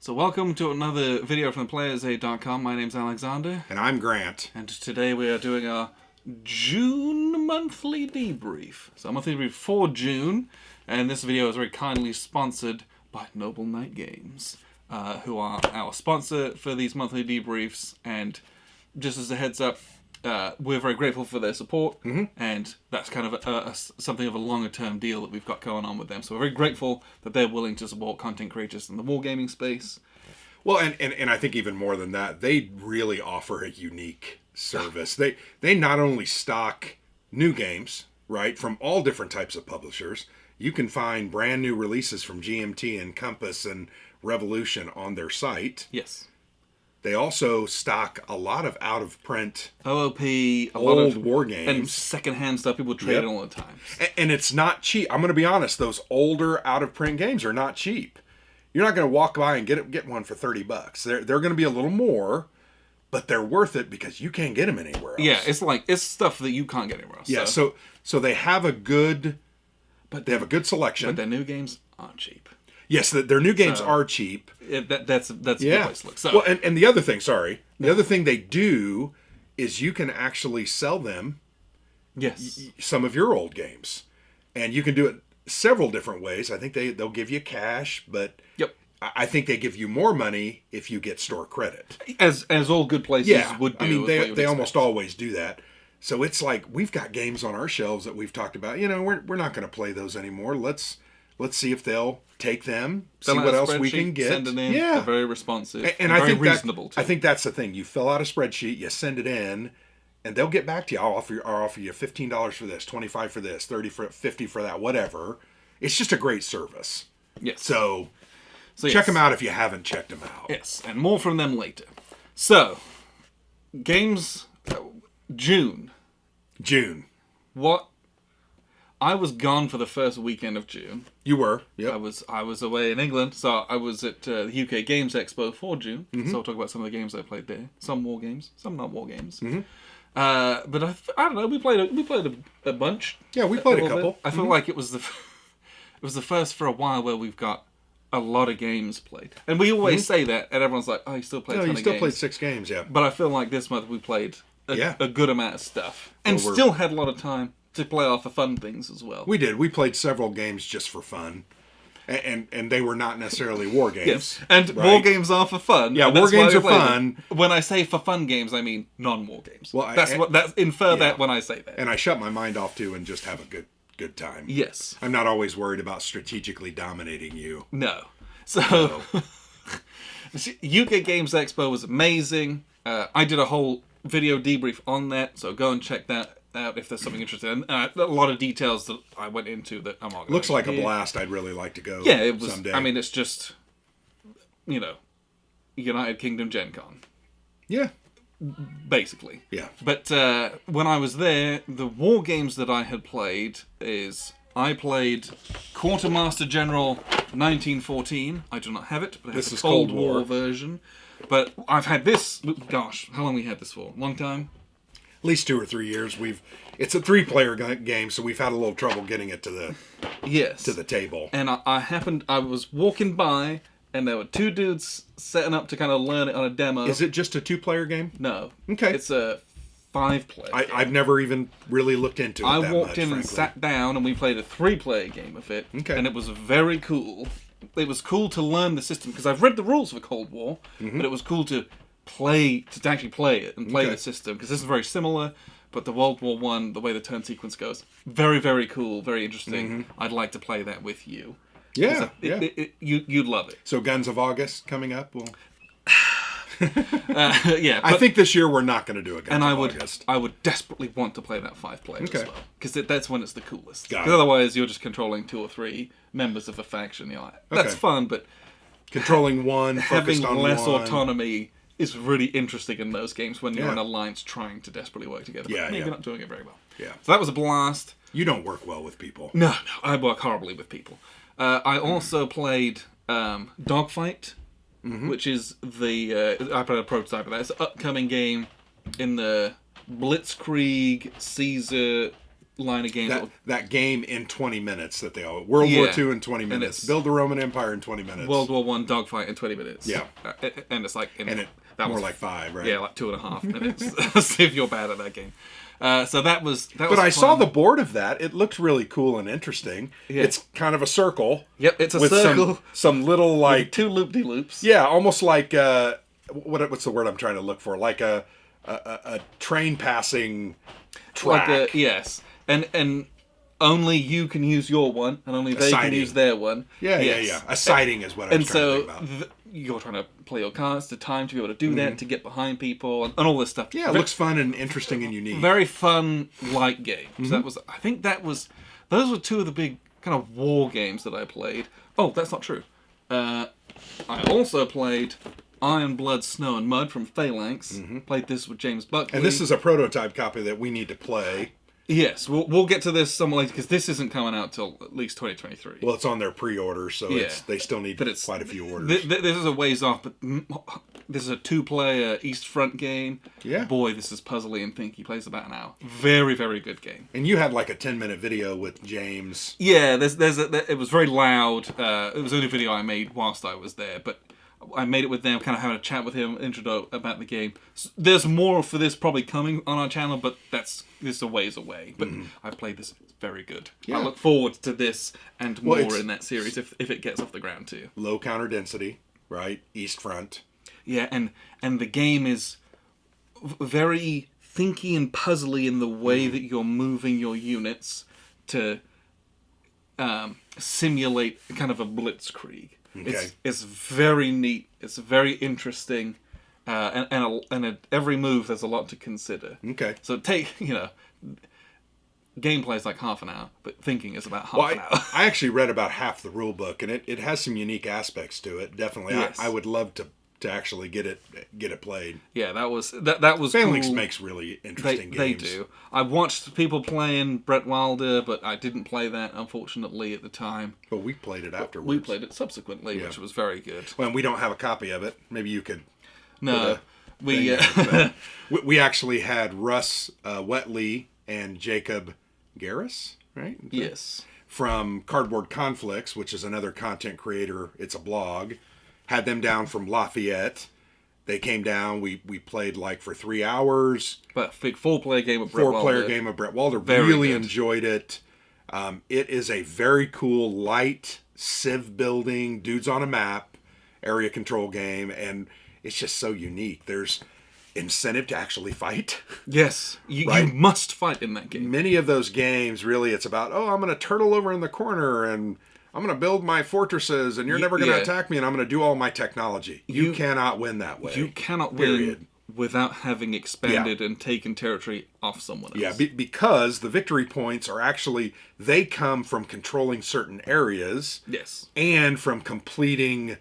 So welcome to another video from playersaid.com. My name's Alexander. And I'm Grant. And today we are doing our June monthly debrief. So monthly debrief for June. And this video is very kindly sponsored by Noble Knight Games, who are our sponsor for these monthly debriefs. And just as a heads up, we're very grateful for their support, and that's kind of something of a longer-term deal that we've got going on with them. So we're very grateful that they're willing to support content creators in the wargaming space. Well, and I think even more than that, they really offer a unique service. They not only stock new games, right, from all different types of publishers. You can find brand new releases from GMT and Compass and Revolution on their site. Yes. They also stock a lot of out-of-print OOP, a old lot of war games. And secondhand stuff people trade all the time. And it's not cheap. I'm going to be honest, those older out-of-print games are not cheap. You're not going to walk by and get one for $30. They're going to be a little more, but they're worth it because you can't get them anywhere else. Yeah, it's stuff that you can't get anywhere else. Yeah, so they have a good selection. But their new games aren't cheap. Yes, their new games are cheap. That's a good place to look. So, well, and the other thing, the other thing they do is you can actually sell them. Yes, some of your old games, and you can do it several different ways. I think they'll give you cash, but I think they give you more money if you get store credit, as all good places would do. I mean, they almost always do that. So it's like we've got games on our shelves that we've talked about. You know, we're not going to play those anymore. Let's see if they'll take them, see what else we can get. Send it in. They're very responsive and I very think reasonable too. I think that's the thing. You fill out a spreadsheet, you send it in, and they'll get back to you. I'll offer you $15 for this, $25 for this, $30 for $50 for that, whatever. It's just a great service. Yes. So check them out if you haven't checked them out. Yes, and more from them later. So, games, June. What? I was gone for the first weekend of June. You were? Yep. I was away in England, so I was at the UK Games Expo for June. So I'll talk about some of the games I played there. Some war games, some not war games. But I don't know. We played a bunch. Yeah, we played a couple. Bit. I feel like it was the first for a while where we've got a lot of games played, and we always say that, and everyone's like, "Oh, you still played? You still played 6 games, yeah." But I feel like this month we played a good amount of stuff, and still had a lot of time to play off the fun things as well. We did. We played several games just for fun, and they were not necessarily war games. Yes, and war games are for fun. Yeah, war games are fun. When I say for fun games, I mean non-war games. Well, infer that when I say that. And I shut my mind off too and just have a good time. Yes, I'm not always worried about strategically dominating you. No, so UK Games Expo was amazing. I did a whole video debrief on that, so go and check that out if there's something interesting. And a lot of details that I went into that I'm not going to looks like a blast. I'd really like to go. Yeah, it was. Someday. I mean, it's just, United Kingdom Gen Con. Yeah. Basically. Yeah. But when I was there, the war games that I had played I played Quartermaster General 1914. I do not have it, but it's a Cold War version. But I've had this. Gosh, how long we had this for? Long time. At least 2 or 3 years. It's a 3-player game, so we've had a little trouble getting it to the table. And I was walking by, and there were 2 dudes setting up to kind of learn it on a demo. Is it just a 2-player game? No. Okay. It's a 5-player. I've never even really looked into it. I walked in and sat down, and we played a 3-player game of it. Okay. And it was very cool. It was cool to learn the system because I've read the rules for Cold War, but it was cool to actually play it and play the system because this is very similar. But the World War I, the way the turn sequence goes, very, very cool, very interesting. I'd like to play that with you. Yeah, you'd love it. So Guns of August coming up. Well, yeah, I think this year we're not going to do a Guns of August. I would desperately want to play that 5-player as well because that's when it's the coolest. Got it. Because otherwise, you're just controlling 2 or 3 members of a faction. You're like, that's fun, but controlling one, having focused on less one. Autonomy is really interesting in those games when you're in an alliance trying to desperately work together. But maybe not doing it very well. Yeah. So that was a blast. You don't work well with people. No, I work horribly with people. I also played Dogfight. Which is I played a prototype of that. It's an upcoming game in the Blitzkrieg Caesar line of games. That game in 20 minutes that they all World War II in 20 minutes. Build the Roman Empire in 20 minutes. World War I dogfight in 20 minutes. Yeah. And it's like... that more like 5, right? Yeah, like 2.5 minutes. If you're bad at that game. So that was But I saw the board of that. It looked really cool and interesting. Yeah. It's kind of a circle. Yep, it's a with circle. Some little like... 2 loop-de-loops. Yeah, almost like... what's the word I'm trying to look for? Like a train passing track. Like yes. And only you can use your one, and only they can use their one. Yeah, yeah. A siding is what I was trying to think about. You're trying to play your cards, the time to be able to do that, to get behind people, and all this stuff. Yeah, it looks fun and interesting and unique. Very fun, light game. I think those were 2 of the big kind of war games that I played. Oh, that's not true. I also played Iron Blood, Snow and Mud from Phalanx. Played this with James Buckley. And this is a prototype copy that we need to play. Yes, we'll get to this somewhere later, because this isn't coming out till at least 2023. Well, it's on their pre-order, so they still need quite a few orders. This is a ways off, but this is a 2-player East Front game. Yeah. Boy, this is puzzly and thinky. Plays about an hour. Very, very good game. And you had like a 10-minute video with James. Yeah, it was very loud. It was the only video I made whilst I was there, but I made it with them, kind of having a chat with him, intro about the game. There's more for this probably coming on our channel, but this is a ways away. But I've played this. It's very good. Yeah. I look forward to this and more in that series if it gets off the ground too. Low counter density, right? East front. Yeah, and the game is very thinky and puzzly in the way that you're moving your units to simulate kind of a blitzkrieg. Okay. It's very neat. It's very interesting, and every move there's a lot to consider. Okay. So gameplay is like half an hour, but thinking is about half an hour. I actually read about half the rule book, and it has some unique aspects to it. Definitely, yes. I would love to actually get it played. Yeah, that was Phalanx cool. makes really interesting games. They do. I watched people playing Brett Wilder, but I didn't play that, unfortunately, at the time. But we played it afterwards. We played it subsequently, which was very good. Well, we don't have a copy of it. Maybe you could. No, we actually had Russ Wetley and Jacob Garris, right? Yes. From Cardboard Conflicts, which is another content creator. It's a blog. Had them down from Lafayette. They came down. We played like for 3 hours. But big 4-player game of Brett Wilder. 4-player game of Brett Wilder. Really enjoyed it. It is a very cool, light, civ building, dudes on a map, area control game, and it's just so unique. There's incentive to actually fight. Yes. You must fight in that game. Many of those games, really, it's about, I'm going to turtle over in the corner and I'm going to build my fortresses, and you're never going to attack me, and I'm going to do all my technology. You cannot win that way. You cannot win without having expanded and taken territory off someone else. Yeah, because the victory points are actually, they come from controlling certain areas. Yes. And from completing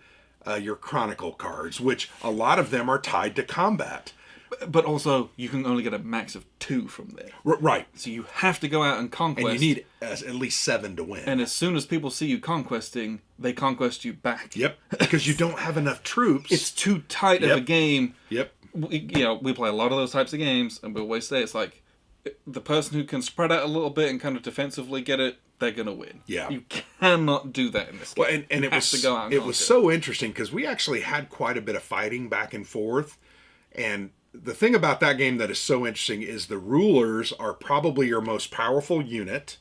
your Chronicle cards, which a lot of them are tied to combat. But also, you can only get a max of 2 from there. Right. So you have to go out and conquest. And you need at least 7 to win. And as soon as people see you conquesting, they conquest you back. Yep. Because you don't have enough troops. It's too tight of a game. Yep. We play a lot of those types of games, and we always say it's like, the person who can spread out a little bit and kind of defensively get it, they're going to win. Yeah. You cannot do that in this game. Well, and it was so interesting, because we actually had quite a bit of fighting back and forth, and the thing about that game that is so interesting is the rulers are probably your most powerful unit.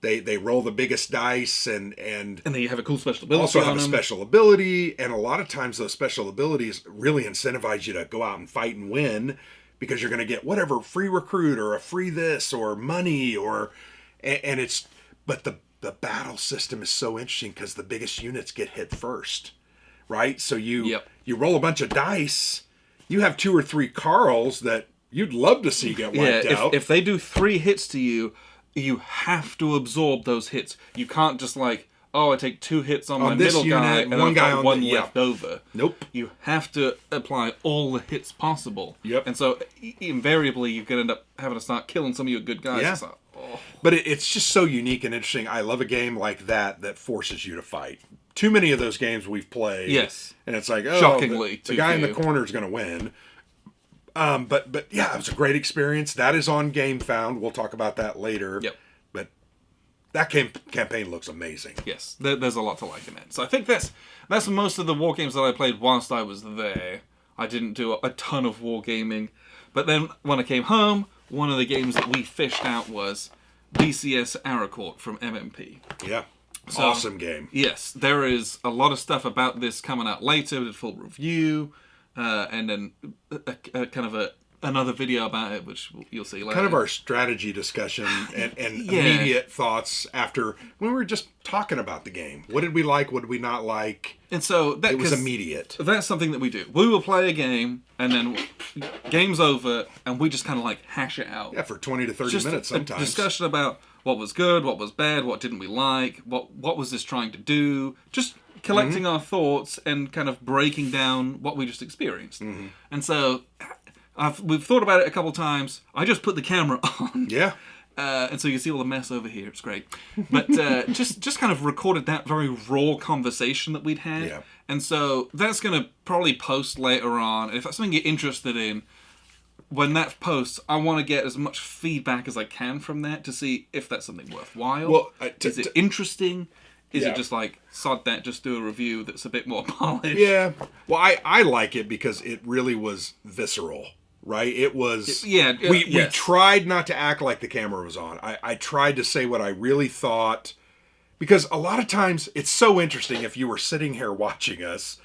They roll the biggest dice and then you have a cool special ability. Also have a special ability, and a lot of times those special abilities really incentivize you to go out and fight and win, because you're going to get whatever free recruit or a free this or money but the battle system is so interesting because the biggest units get hit first, right? So you roll a bunch of dice. You have 2 or 3 Carls that you'd love to see get wiped out. If they do 3 hits to you, you have to absorb those hits. You can't just I take 2 hits on my middle unit, guy and one guy on one left over. Nope. You have to apply all the hits possible. Yep. And so invariably you're going to end up having to start killing some of your good guys. Yeah. But it's just so unique and interesting. I love a game like that forces you to fight. Too many of those games we've played. Yes. And it's like, shockingly, the guy in the corner is going to win. But yeah, it was a great experience. That is on GameFound. We'll talk about that later. Yep. But that campaign looks amazing. Yes, there's a lot to like in it. So I think that's most of the war games that I played whilst I was there. I didn't do a ton of wargaming. But then when I came home, one of the games that we fished out was BCS Aracourt from MMP. Yeah. So, awesome game. Yes, there is a lot of stuff about this coming out later with a full review, and then a kind of another video about it, which you'll see later. Kind of our strategy discussion and immediate thoughts after when we were just talking about the game. What did we like? What did we not like? And so it was immediate. That's something that we do. We will play a game, and then game's over, and we just kind of like hash it out. Yeah, for 20 to 30 minutes sometimes. A discussion about what was good, what was bad, what didn't we like, what was this trying to do. Just collecting our thoughts and kind of breaking down what we just experienced. Mm-hmm. And so we've thought about it a couple times. I just put the camera on. Yeah. And so you see all the mess over here. It's great. But just kind of recorded that very raw conversation that we'd had. Yeah. And so that's going to probably post later on. And if that's something you're interested in, when that posts, I want to get as much feedback as I can from that to see if that's something worthwhile. Well, is it interesting? Is it just like, sod that, just do a review that's a bit more polished? Yeah. Well, I like it because it really was visceral, right? It was... We tried not to act like the camera was on. I tried to say what I really thought. Because a lot of times, it's so interesting if you were sitting here watching us,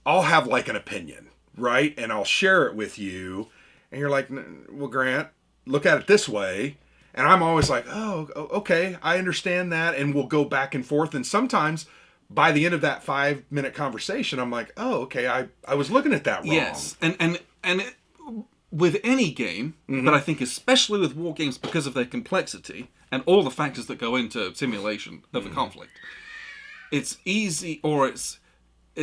I'll have like an opinion, right? And I'll share it with you. And you're like, well, Grant, look at it this way. And I'm always like, oh, okay, I understand that. And we'll go back and forth. And sometimes by the end of that 5-minute conversation, I'm like, oh, okay, I was looking at that wrong. Yes. And with any game, but I think especially with war games because of their complexity and all the factors that go into simulation of a conflict, it's easy, or it's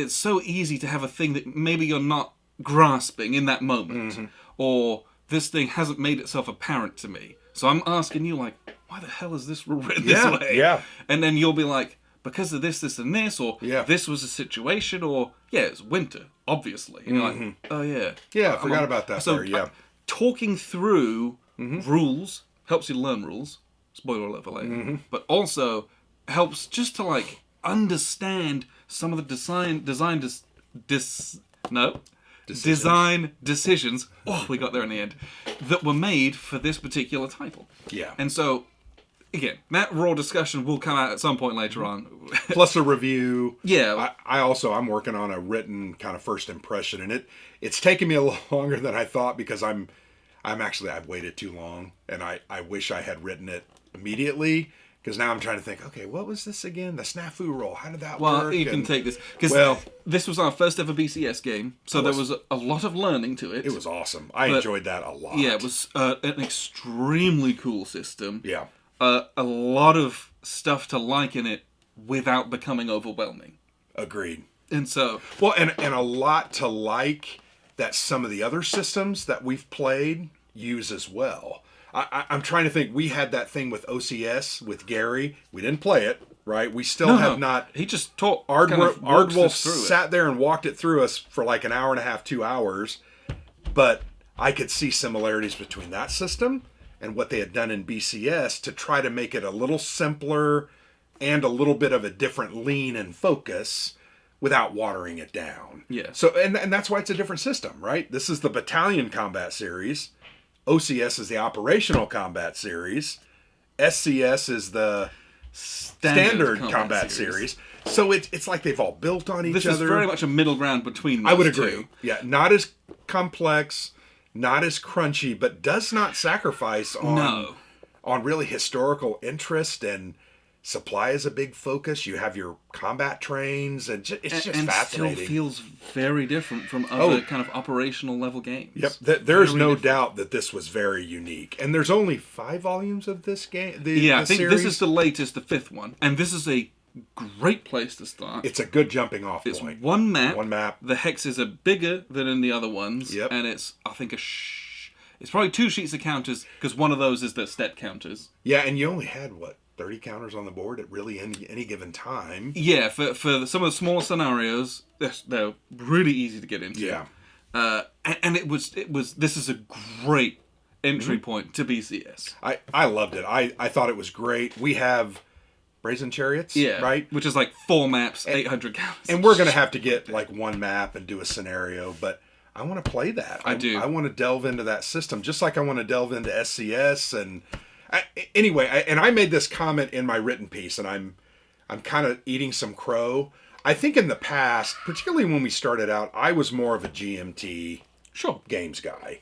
so easy to have a thing that maybe you're not grasping in that moment, or this thing hasn't made itself apparent to me. So I'm asking you, like, why the hell is this written this way? Yeah. And then you'll be like, because of this, this, and this, or this was a situation, or, it's winter, obviously. And you're like, oh, yeah. Yeah, I forgot about that part, yeah. Talking through rules helps you learn rules. Spoiler alert for later. But also helps just to, like, understand some of the design decisions, we got there in the end, that were made for this particular title. Yeah. And so, again, that raw discussion will come out at some point later on. Plus a review. Yeah. I'm working on a written kind of first impression, and it's taken me a little longer than I thought because I've waited too long, and I wish I had written it immediately. Because now I'm trying to think, okay, what was this again? The snafu roll. How did that work? Well, you can take this. Because this was our first ever BCS game, so there was a lot of learning to it. It was awesome. I enjoyed that a lot. Yeah, it was an extremely cool system. Yeah. A lot of stuff to like in it without becoming overwhelming. Agreed. And so... Well, and a lot to like that some of the other systems that we've played use as well. I'm trying to think. We had that thing with OCS with Gary. We didn't play it, right? We still have not. He just taught. Ardwolf sat there and walked it through us for like an hour and a half, 2 hours. But I could see similarities between that system and what they had done in BCS to try to make it a little simpler and a little bit of a different lean and focus without watering it down. Yeah. So and that's why it's a different system, right? This is the Battalion Combat Series. OCS is the Operational Combat Series. SCS is the Standard Combat Series. So it's like they've all built on each other. This is very much a middle ground between those I would agree. Two. Yeah, not as complex, not as crunchy, but does not sacrifice on really historical interest, and supply is a big focus. You have your combat trains, and it's just fascinating. And still feels very different from other kind of operational level games. Yep, there's no doubt that this was very unique. And there's only 5 volumes of this game. I think this is the latest, the 5th one. And this is a great place to start. It's a good jumping off point. It's one map. One map. The hexes are bigger than in the other ones. Yep. And it's, I think, it's probably 2 sheets of counters, because one of those is the step counters. Yeah, and you only had, 30 counters on the board at really any given time. Yeah, for some of the smaller scenarios, they're really easy to get into. Yeah. And it was this is a great entry point to BCS. I loved it. I thought it was great. We have Brazen Chariots, right? Which is like 4 maps, 800 gallons. And we're going to have to get like one map and do a scenario, but I want to play that. I do. I want to delve into that system, just like I want to delve into SCS. And I made this comment in my written piece, and I'm kind of eating some crow. I think in the past, particularly when we started out, I was more of a GMT games guy.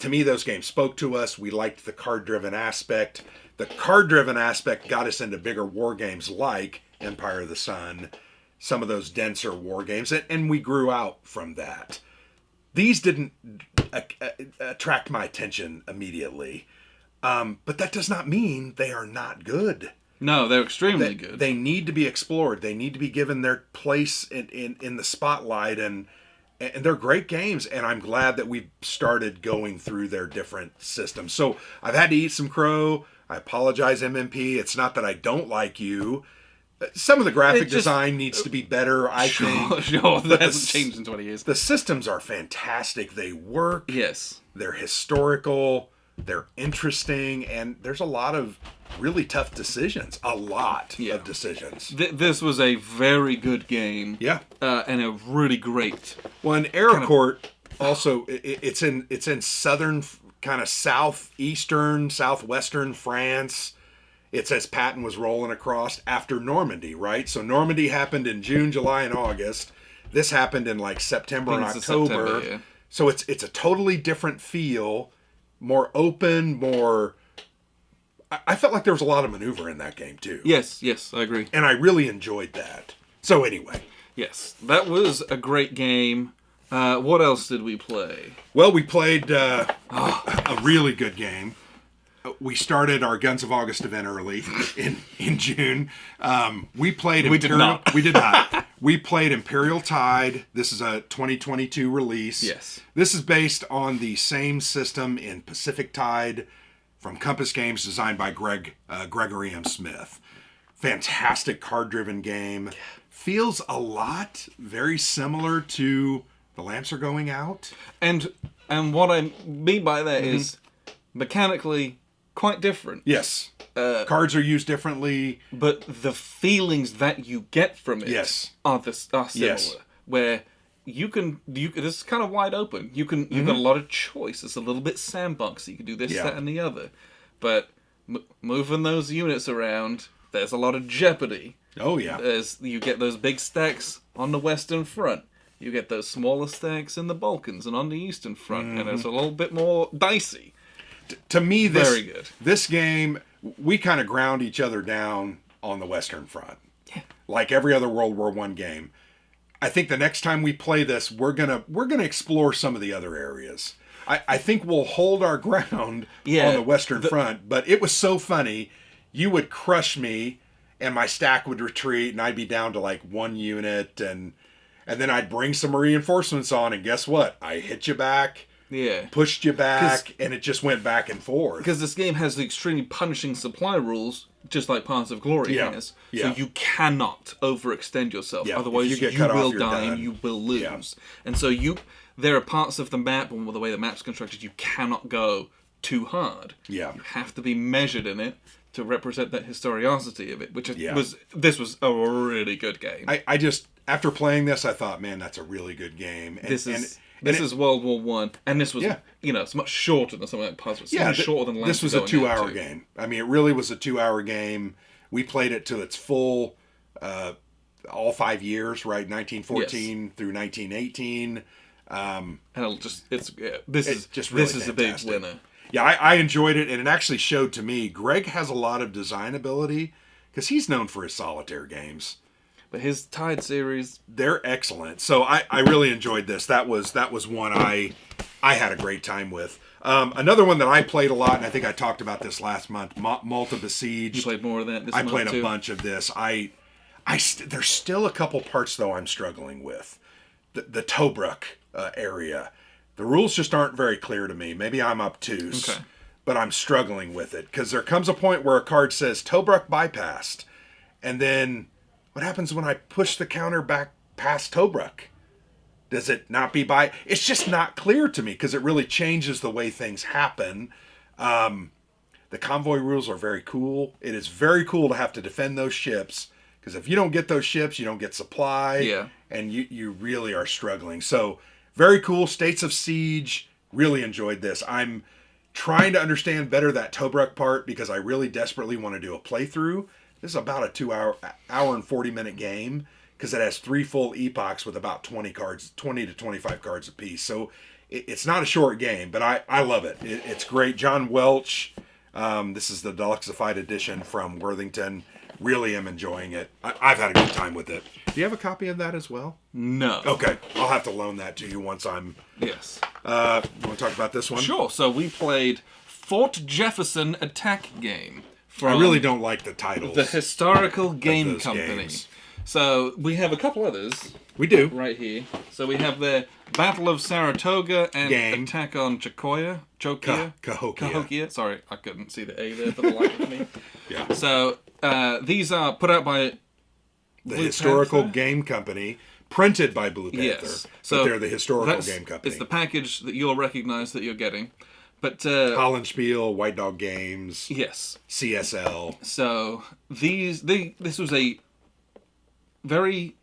To me, those games spoke to us. We liked the card-driven aspect. The card-driven aspect got us into bigger war games like Empire of the Sun, some of those denser war games, and we grew out from that. These didn't attract my attention immediately, but that does not mean they are not good. No, they're extremely good. They need to be explored. They need to be given their place in the spotlight, and they're great games, and I'm glad that we've started going through their different systems. So I've had to eat some crow. I apologize, MMP. It's not that I don't like you. Some of the graphic design needs to be better, I think. Sure, that hasn't changed in 20 years. The systems are fantastic. They work. Yes. They're historical. They're interesting. And there's a lot of really tough decisions. A lot of decisions. This was a very good game. Yeah. And a really great. Well, and Ericourt also, it's in southern, kind of southwestern France. It's as Patton was rolling across after Normandy, right? So Normandy happened in June, July, and August. This happened in like September and October. September, yeah. So it's a totally different feel, more open, more... I felt like there was a lot of maneuver in that game too. Yes, I agree. And I really enjoyed that. So anyway. Yes, that was a great game. What else did we play? Well, we played a really good game. We started our Guns of August event early in June. We played Imperial... We did not. We did not. We played Imperial Tide. This is a 2022 release. Yes. This is based on the same system in Pacific Tide from Compass Games, designed by Gregory M. Smith. Fantastic card-driven game. Feels a lot very similar to The Lamps Are Going Out. And what I mean by that is mechanically quite different. Yes. Cards are used differently. But the feelings that you get from it are similar. Yes. Where you can this is kind of wide open. You've got a lot of choice. It's a little bit sandboxy. You can do this, that, and the other. But moving those units around, there's a lot of jeopardy. Oh, yeah. You get those big stacks on the Western Front. You get those smaller stacks in the Balkans and on the Eastern Front. And it's a little bit more dicey. To me, very good. This game, we kind of ground each other down on the Western Front. Yeah. Like every other World War I game. I think the next time we play this, we're gonna explore some of the other areas. I think we'll hold our ground on the Western Front, but it was so funny. You would crush me, and my stack would retreat, and I'd be down to like 1 unit, and then I'd bring some reinforcements on, and guess what? I hit you back, pushed you back, and it just went back and forth. Because this game has the extremely punishing supply rules, just like Paths of Glory has. So you cannot overextend yourself. Otherwise, you will die and you will lose. Yeah. And so there are parts of the map, and the way the map's constructed, you cannot go too hard. Yeah. You have to be measured in it to represent that historicity of it, this was a really good game. I just, after playing this, I thought, man, that's a really good game. And, this is World War One, and this was, it's much shorter than something like Puzzle. It's shorter than this was a 2-hour game. I mean, it really was a 2-hour game. We played it to its full, all 5 years, right? 1914 through 1918. And this is a big winner. Yeah, I enjoyed it, and it actually showed to me. Greg has a lot of design ability because he's known for his solitaire games. But his Tide series, they're excellent. So I really enjoyed this. That was one I had a great time with. Another one that I played a lot, and I think I talked about this last month, Malta Besieged. You played more of that this month, too? I played a bunch of this. There's still a couple parts, though, I'm struggling with. The Tobruk area. The rules just aren't very clear to me. Maybe I'm obtuse, but I'm struggling with it. Because there comes a point where a card says Tobruk bypassed, and then what happens when I push the counter back past Tobruk? Does it not be by? It's just not clear to me because it really changes the way things happen. The convoy rules are very cool. It is very cool to have to defend those ships because if you don't get those ships, you don't get supply. Yeah. And you really are struggling. So very cool. States of Siege. Really enjoyed this. I'm trying to understand better that Tobruk part because I really desperately want to do a playthrough. This is about a 2 hour and 40-minute game because it has 3 full epochs with about 20 to 25 cards apiece. So it's not a short game, but I love it. It's great. John Welch. This is the Deluxeified edition from Worthington. Really am enjoying it. I've had a good time with it. Do you have a copy of that as well? No. Okay. I'll have to loan that to you once I'm... Yes. You want to talk about this one? Sure. So we played Fort Jefferson Attack Game. I really don't like the titles. The Historical Game those Company. games. So we have a couple others. We do. Right here. So we have the Battle of Saratoga and Game. Attack on Cahokia. Cahokia. Sorry, I couldn't see the A there for the life of me. Yeah. So these are put out by The Blue Historical Panther? Game Company, printed by Blue Panther. Yes. But So they're the Historical that's- Game Company. It's the package that you'll recognize that you're getting. But Hollandspiel, White Dog Games, yes. CSL. So this was a very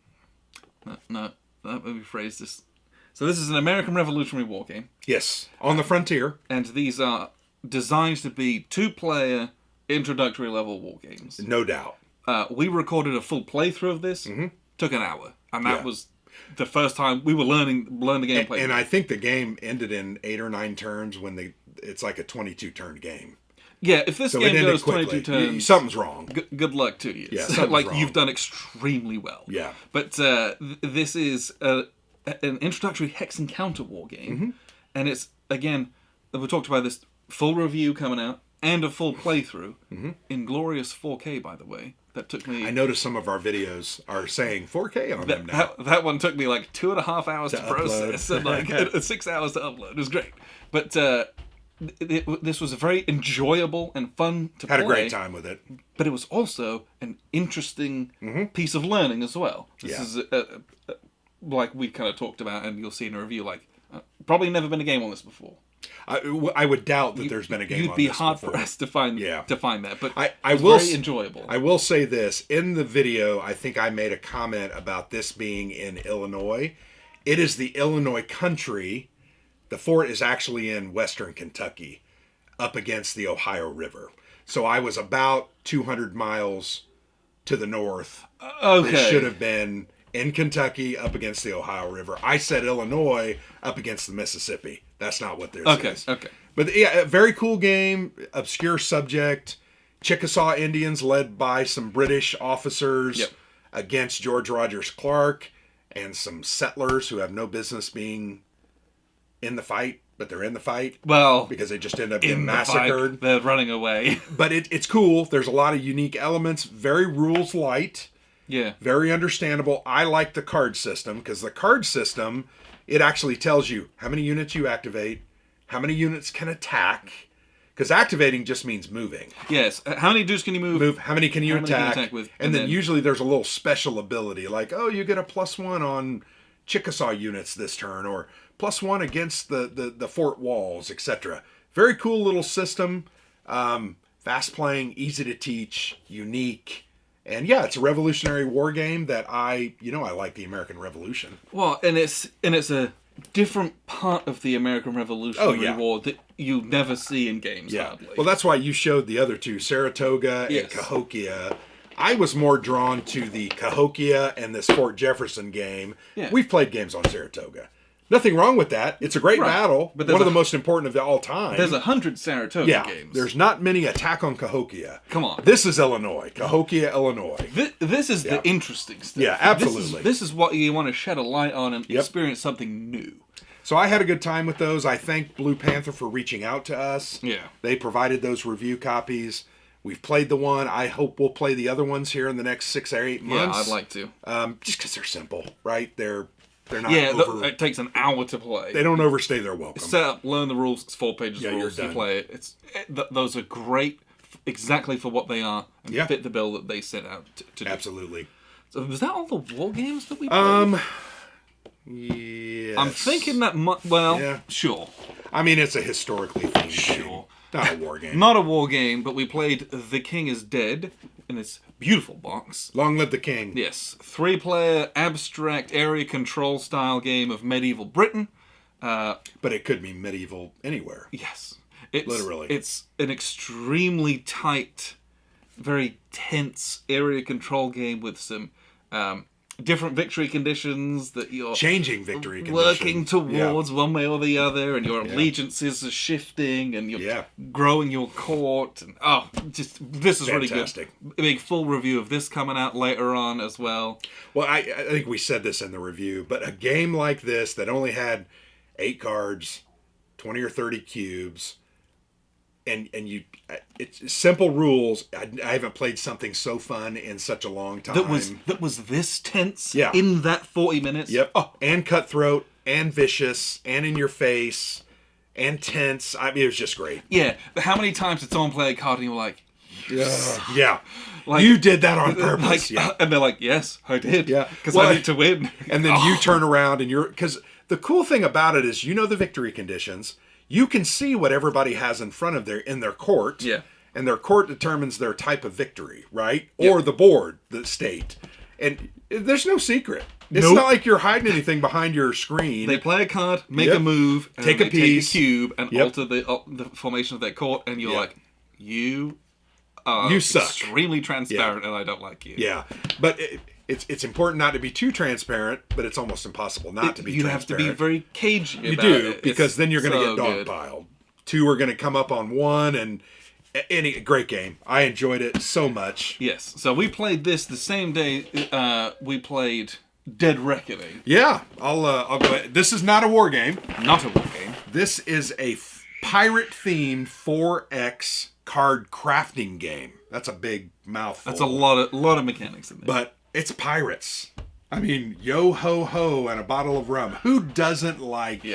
let me rephrase this. So this is an American Revolutionary War game, Yes. On the Frontier. and these are designed to be 2-player introductory level war games. No doubt. We recorded a full playthrough of this. Took an hour, and that Yeah. was the first time we were learn the gameplay. And I think the game ended in 8 or 9 turns when it's like a 22-turn game. Yeah, if this So it game ended goes quickly. 22 turns, Something's wrong. good luck to you. Yeah, something's like wrong. you've done extremely well. Yeah. But this is an introductory hex and counter war game, and it's again we talked about this full review coming out and a full playthrough in glorious 4K. By the way, that took me. I noticed some of our videos are saying 4K on them now. That one took me like 2.5 hours to upload. process and like 6 hours to upload. It was great, but this was very enjoyable and fun to play. Had a great time with it. But it was also an interesting piece of learning as well. This is like we kind of talked about, and you'll see in a review. Like probably never been a game on this before. I would doubt that there's been a game on this You'd be hard before. for us to find that, but I it's will very enjoyable. I will say this. In the video, I think I made a comment about this being in Illinois. It is the Illinois country. The fort is actually in western Kentucky, up against the Ohio River. So I was about 200 miles to the north. Okay. It should have been in Kentucky, up against the Ohio River. I said Illinois, up against the Mississippi. That's not what this is. Okay. But yeah, a very cool game, obscure subject. Chickasaw Indians led by some British officers against George Rogers Clark and some settlers who have no business being in the fight, but they're in the fight. Well, because they just end up getting in the massacred. fight, they're running away. But it's cool. There's a lot of unique elements. Very rules light. Yeah. Very understandable. I like the card system because the card system, it actually tells you how many units you activate, how many units can attack. Because activating just means moving. Yes. How many dudes can you move? How many can you attack? With? And then usually there's a little special ability like, oh, you get a +1 on Chickasaw units this turn, or +1 against the fort walls, etc. Very cool little system. Fast playing, easy to teach, unique. And yeah, it's a revolutionary war game that I like the American Revolution. Well, and it's a different part of the American Revolutionary War that you never see in games. Hardly. Well, that's why you showed the other two, Saratoga and Cahokia. I was more drawn to the Cahokia and this Fort Jefferson game. Yeah. We've played games on Saratoga. Nothing wrong with that. It's a great battle, but one of the most important of all time. There's 100 Saratoga games. There's not many Attack on Cahokia. Come on. This is Illinois. Cahokia, Illinois. This is the interesting stuff. Yeah, absolutely. This is what you want to shed a light on and experience something new. So I had a good time with those. I thank Blue Panther for reaching out to us. Yeah. They provided those review copies. We've played the one. I hope we'll play the other ones here in the next 6 or 8 months. Yeah, I'd like to. Just because they're simple, right? They're not it takes an hour to play. They don't overstay their welcome. Set up, learn the rules, it's 4 pages of rules, you're done. you play it. Those are great exactly for what they are and fit the bill that they set out to do. Absolutely. So was that all the war games that we played? Yes. I'm thinking that, Yeah. sure. I mean, it's a historically themed Sure. game. Not a war game. Not a war game, but we played The King is Dead in this beautiful box. Long live the king. Yes. 3-player, abstract, area control style game of medieval Britain. But it could be medieval anywhere. Yes. Literally. It's an extremely tight, very tense area control game with some different victory conditions that you're Changing victory conditions. working towards one way or the other, and your allegiances are shifting, and you're growing your court. And this is Fantastic. Really good. A big full review of this coming out later on as well. Well, I think we said this in the review, but a game like this that only had 8 cards, 20 or 30 cubes, and it's simple rules. I haven't played something so fun in such a long time. That was this tense. Yeah. In that 40 minutes. Yep. Oh, and cutthroat, and vicious, and in your face, and tense. I mean, it was just great. Yeah. How many times did someone play a card and you were like, yeah. Like, you did that on purpose. And they're like, yes, I did. Yeah. Because I need to win. And then you turn around and because the cool thing about it is, the victory conditions. You can see what everybody has in front of in their court. Yeah. And their court determines their type of victory, right? Or the board, the state. And there's no secret. It's not like you're hiding anything behind your screen. They play a card, make a move, and take a piece, take a cube, and alter the formation of their court, and you're like, you suck. Extremely transparent, and I don't like you. Yeah. But it's important not to be too transparent, but it's almost impossible not to be you transparent. You have to be very cagey about it. You do, it. because then you're going to get dogpiled. 2 are going to come up on 1, and great game. I enjoyed it so much. Yes. So we played this the same day we played Dead Reckoning. Yeah. I'll go ahead. This is not a war game. Not a war game. This is a pirate-themed 4X card crafting game. That's a big mouthful. That's a lot of mechanics in there. But it's pirates. I mean, yo ho ho and a bottle of rum. Who doesn't like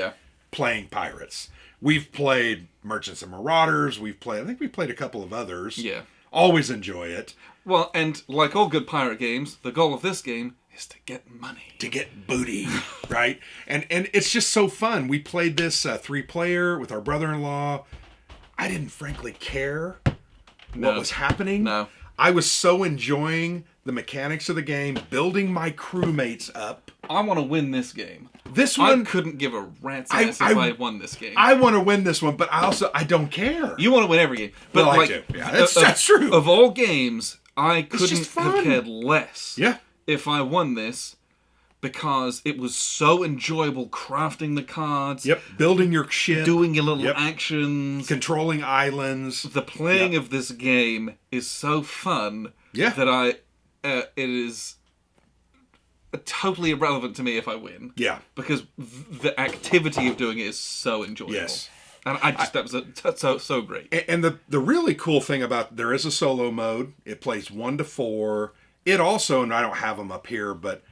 playing pirates? We've played Merchants and Marauders. I think we've played a couple of others. Yeah. Always enjoy it. Well, and like all good pirate games, the goal of this game is to get money. To get booty, right? And it's just so fun. We played this 3-player with our brother-in-law. I didn't frankly care what was happening. No. I was so enjoying the mechanics of the game, building my crewmates up. I want to win this game. This one, I couldn't give a rat's ass if I won this game. I want to win this one, but I don't care. You want to win every game. But I do. Yeah, that's true. Of all games, I couldn't have cared less if I won this, because it was so enjoyable crafting the cards. Yep, building your ship. Doing your little actions. Controlling islands. The playing of this game is so fun that it is totally irrelevant to me if I win. Yeah. Because the activity of doing it is so enjoyable. Yes. And that was so great. And the really cool thing about, there is a solo mode. It plays 1 to 4. It also, and I don't have them up here, but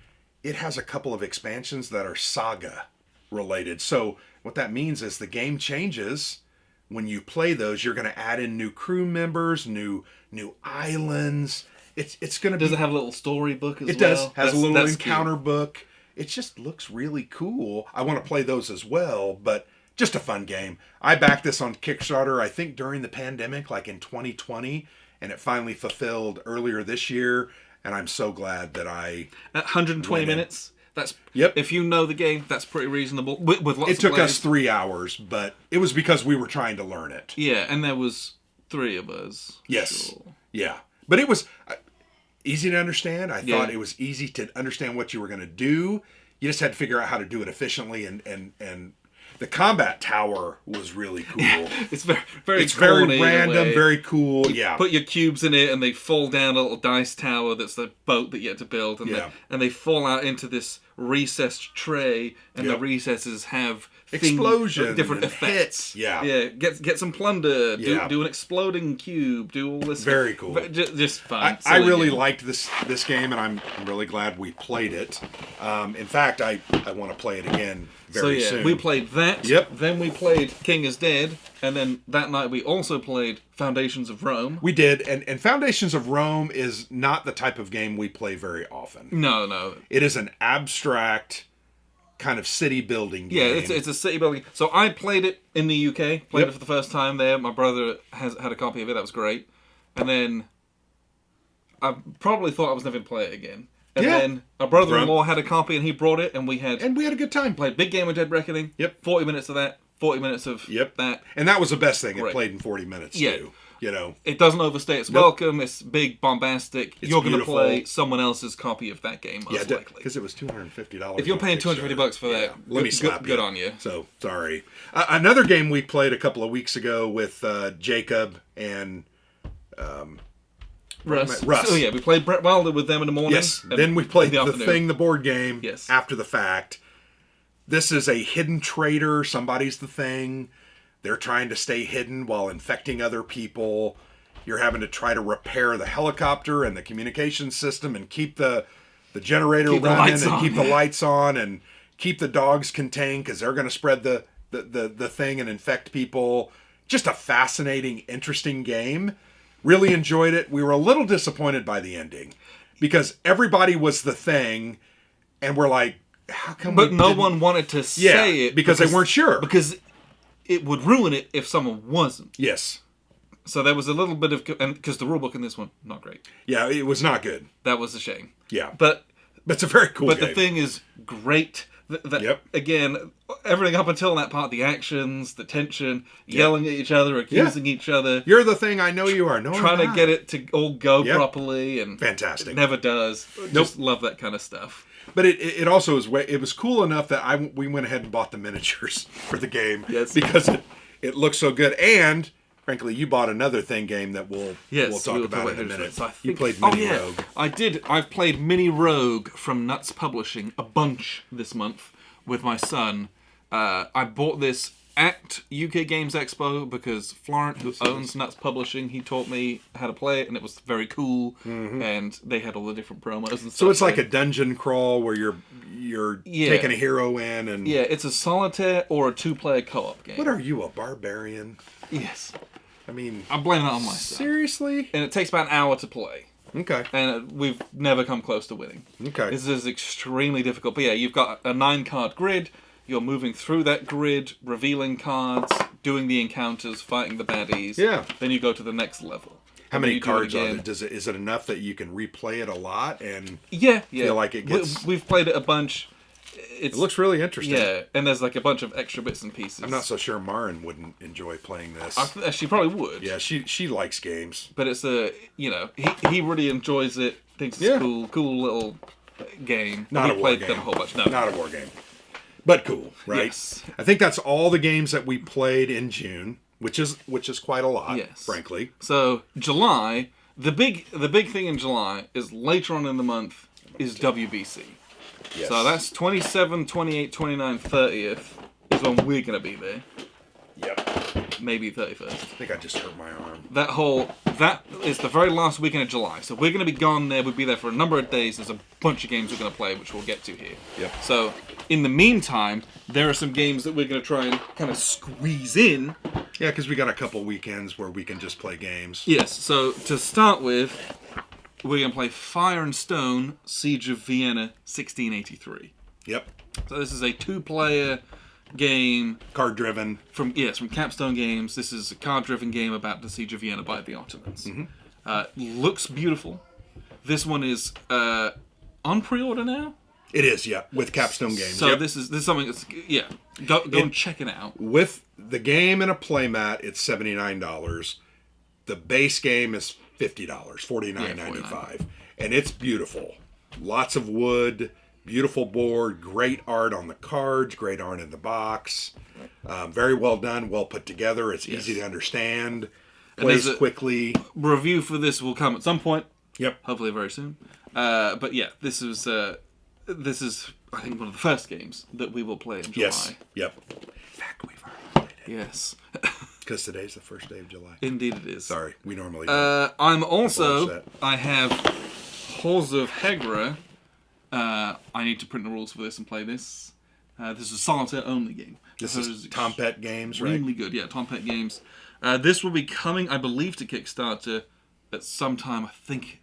it has a couple of expansions that are saga related. So what that means is the game changes. When you play those, you're going to add in new crew members, new islands. It's going to be... Does it have a little storybook as well? It does. Has a little encounter book. It just looks really cool. I want to play those as well, but just a fun game. I backed this on Kickstarter, I think during the pandemic, like in 2020, and it finally fulfilled earlier this year. And I'm so glad that I... At 120 minutes? That's If you know the game, that's pretty reasonable. With lots of It took us 3 hours, but it was because we were trying to learn it. Yeah, and there was 3 of us. Yes. Sure. Yeah. But it was easy to understand. I thought it was easy to understand what you were going to do. You just had to figure out how to do it efficiently, and the combat tower was really cool. It's very random, very cool. You put your cubes in it, and they fall down a little dice tower. That's the boat that you had to build, and they fall out into this recessed tray, and the recesses have explosions, different effects. Hits. Yeah. Get some plunder. Do an exploding cube. Do all this. Very cool. Just fun. I really liked this game, and I'm really glad we played it. In fact, I want to play it again very soon. We played that. Yep. Then we played King is Dead, and then that night we also played Foundations of Rome. We did, and Foundations of Rome is not the type of game we play very often. No. It is an abstract kind of city building game. Yeah, it's a city building. So I played it in the UK. Played it for the first time there. My brother had a copy of it. That was great. And then I probably thought I was never going to play it again. And then my brother-in-law had a copy, and he brought it, and we had a good time. Played Big Game of Dead Reckoning. 40 minutes of that. 40 minutes of that. And that was the best thing. It played in 40 minutes, too. You know, it doesn't overstay its welcome. It's big, bombastic. You're going to play someone else's copy of that game, most likely. Because it was $250. If you're paying $250 for that, let me slap good on you. So, sorry. Another game we played a couple of weeks ago with Jacob and Russ. So, we played Brett Wilder with them in the morning. Yes. Then we played the Thing, the board game, after the fact. This is a hidden traitor. Somebody's the Thing. They're trying to stay hidden while infecting other people. You're having to try to repair the helicopter and the communication system and keep the generator running and keep the lights on and keep the dogs contained because they're going to spread the thing and infect people. Just a fascinating, interesting game. Really enjoyed it. We were a little disappointed by the ending because everybody was the Thing and we're like, how come But no one wanted to say it because they weren't sure. Because it would ruin it if someone wasn't. Yes. So there was a little bit of... Because the rulebook in this one, not great. Yeah, it was not good. That was a shame. Yeah. But it's a very cool game. But the Thing is great. Again, everything up until that part, the actions, the tension, yelling at each other, accusing each other. You're the Thing, I know you are. No, trying to get it to all go properly. And fantastic. It never does. Just love that kind of stuff. But it also was cool enough that we went ahead and bought the miniatures for the game. Yes. Because it looks so good. And, frankly, you bought another Thing game that we'll talk about in a minute. So you played Mini Rogue. I did. I've played Mini Rogue from Nuts Publishing a bunch this month with my son. I bought this at UK Games Expo because Florent, who owns Nuts Publishing, he taught me how to play it, and it was very cool. And they had all the different promos and stuff. So it's like a dungeon crawl where you're taking a hero in and it's a solitaire or a 2-player co-op game. What are you, a barbarian? Yes. I mean, I'm blaming that on myself. Seriously? And it takes about an hour to play. Okay. And we've never come close to winning. Okay. This is extremely difficult. But you've got a 9-card grid. You're moving through that grid, revealing cards, doing the encounters, fighting the baddies. Yeah. Then you go to the next level. How many cards are there? Is it enough that you can replay it a lot and feel like it gets... We've played it a bunch. It looks really interesting. Yeah, and there's like a bunch of extra bits and pieces. I'm not so sure Marin wouldn't enjoy playing this. She probably would. Yeah, she likes games. But it's he really enjoys it. Thinks it's cool little game. Not a war game. Them a whole bunch. No, not a war game. But cool, right? Yes. I think that's all the games that we played in June, which is quite a lot, frankly. So July, the big thing in July is later on in the month is WBC. Yes. So that's 27, 28, 29, 30th is when we're going to be there. Yep. Maybe 31st. I think I just hurt my arm. That is the very last weekend of July. So we're going to be gone there. We'll be there for a number of days. There's a bunch of games we're going to play, which we'll get to here. Yep. So in the meantime, there are some games that we're going to try and kind of squeeze in. Yeah, because we got a couple weekends where we can just play games. Yes. So to start with, we're going to play Fire and Stone, Siege of Vienna, 1683. Yep. So this is a 2-player game. Card driven. From Capstone Games. This is a card driven game about the Siege of Vienna by the Ottomans. Looks beautiful. This one is on pre-order now? It is, yeah, with Capstone Games. So this is something that's go and check it out. With the game and a playmat, it's $79. The base game is $50, $49.95. And it's beautiful. Lots of wood. Beautiful board, great art on the cards, great art in the box. Very well done, well put together. It's easy to understand. Plays quickly. Review for this will come at some point. Yep. Hopefully very soon. But yeah, this is I think one of the first games that we will play in July. Yes. Yep. In fact, we've already played it. Yes. Because today's the first day of July. Indeed it is. Sorry, we normally don't. I have Halls of Hegra. I need to print the rules for this and play this. This is a solitaire only game. This is Tom Pett Games, right? Really good, yeah, Tom Pett Games. This will be coming, I believe, to Kickstarter at some time, I think,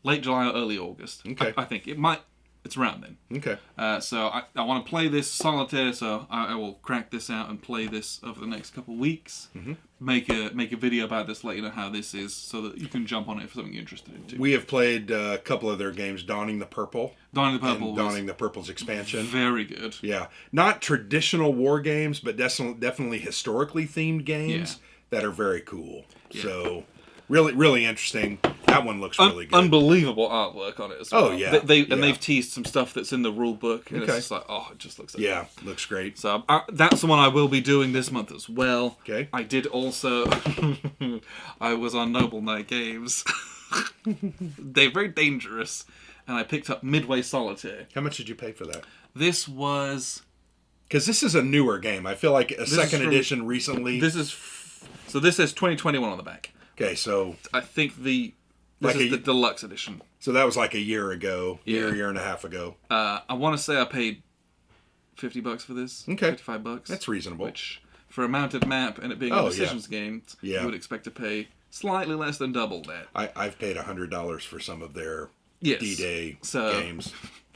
late July or early August. Okay. I think. It might it's around then. Okay. So I want to play this solitaire, so I will crack this out and play this over the next couple of weeks. Mm-hmm. Make a video about this, let you know how this is, so that you can jump on it for something you're interested in too. We have played a couple of their games, Dawning the Purple. Dawning the Purple. And Dawning the Purple's expansion. Very good. Yeah. Not traditional war games, but definitely historically themed games that are very cool. Yeah. So, really, really interesting. That one looks really good. Unbelievable artwork on it as well. Oh, yeah. And they've teased some stuff that's in the rule book. And it's just like, it just looks like looks great. So that's the one I will be doing this month as well. Okay. I did also... I was on Noble Knight Games. They're very dangerous. And I picked up Midway Solitaire. How much did you pay for that? This was... Because this is a newer game. I feel like a second edition recently. This is... So this says 2021 on the back. Okay, so... I think this is the deluxe edition. So that was like a year ago. Yeah. Year and a half ago. I want to say I paid $50 for this. Okay. $55. That's reasonable. Which, for a mounted map and it being a decisions game, you would expect to pay slightly less than double that. I've paid $100 for some of their D-Day games.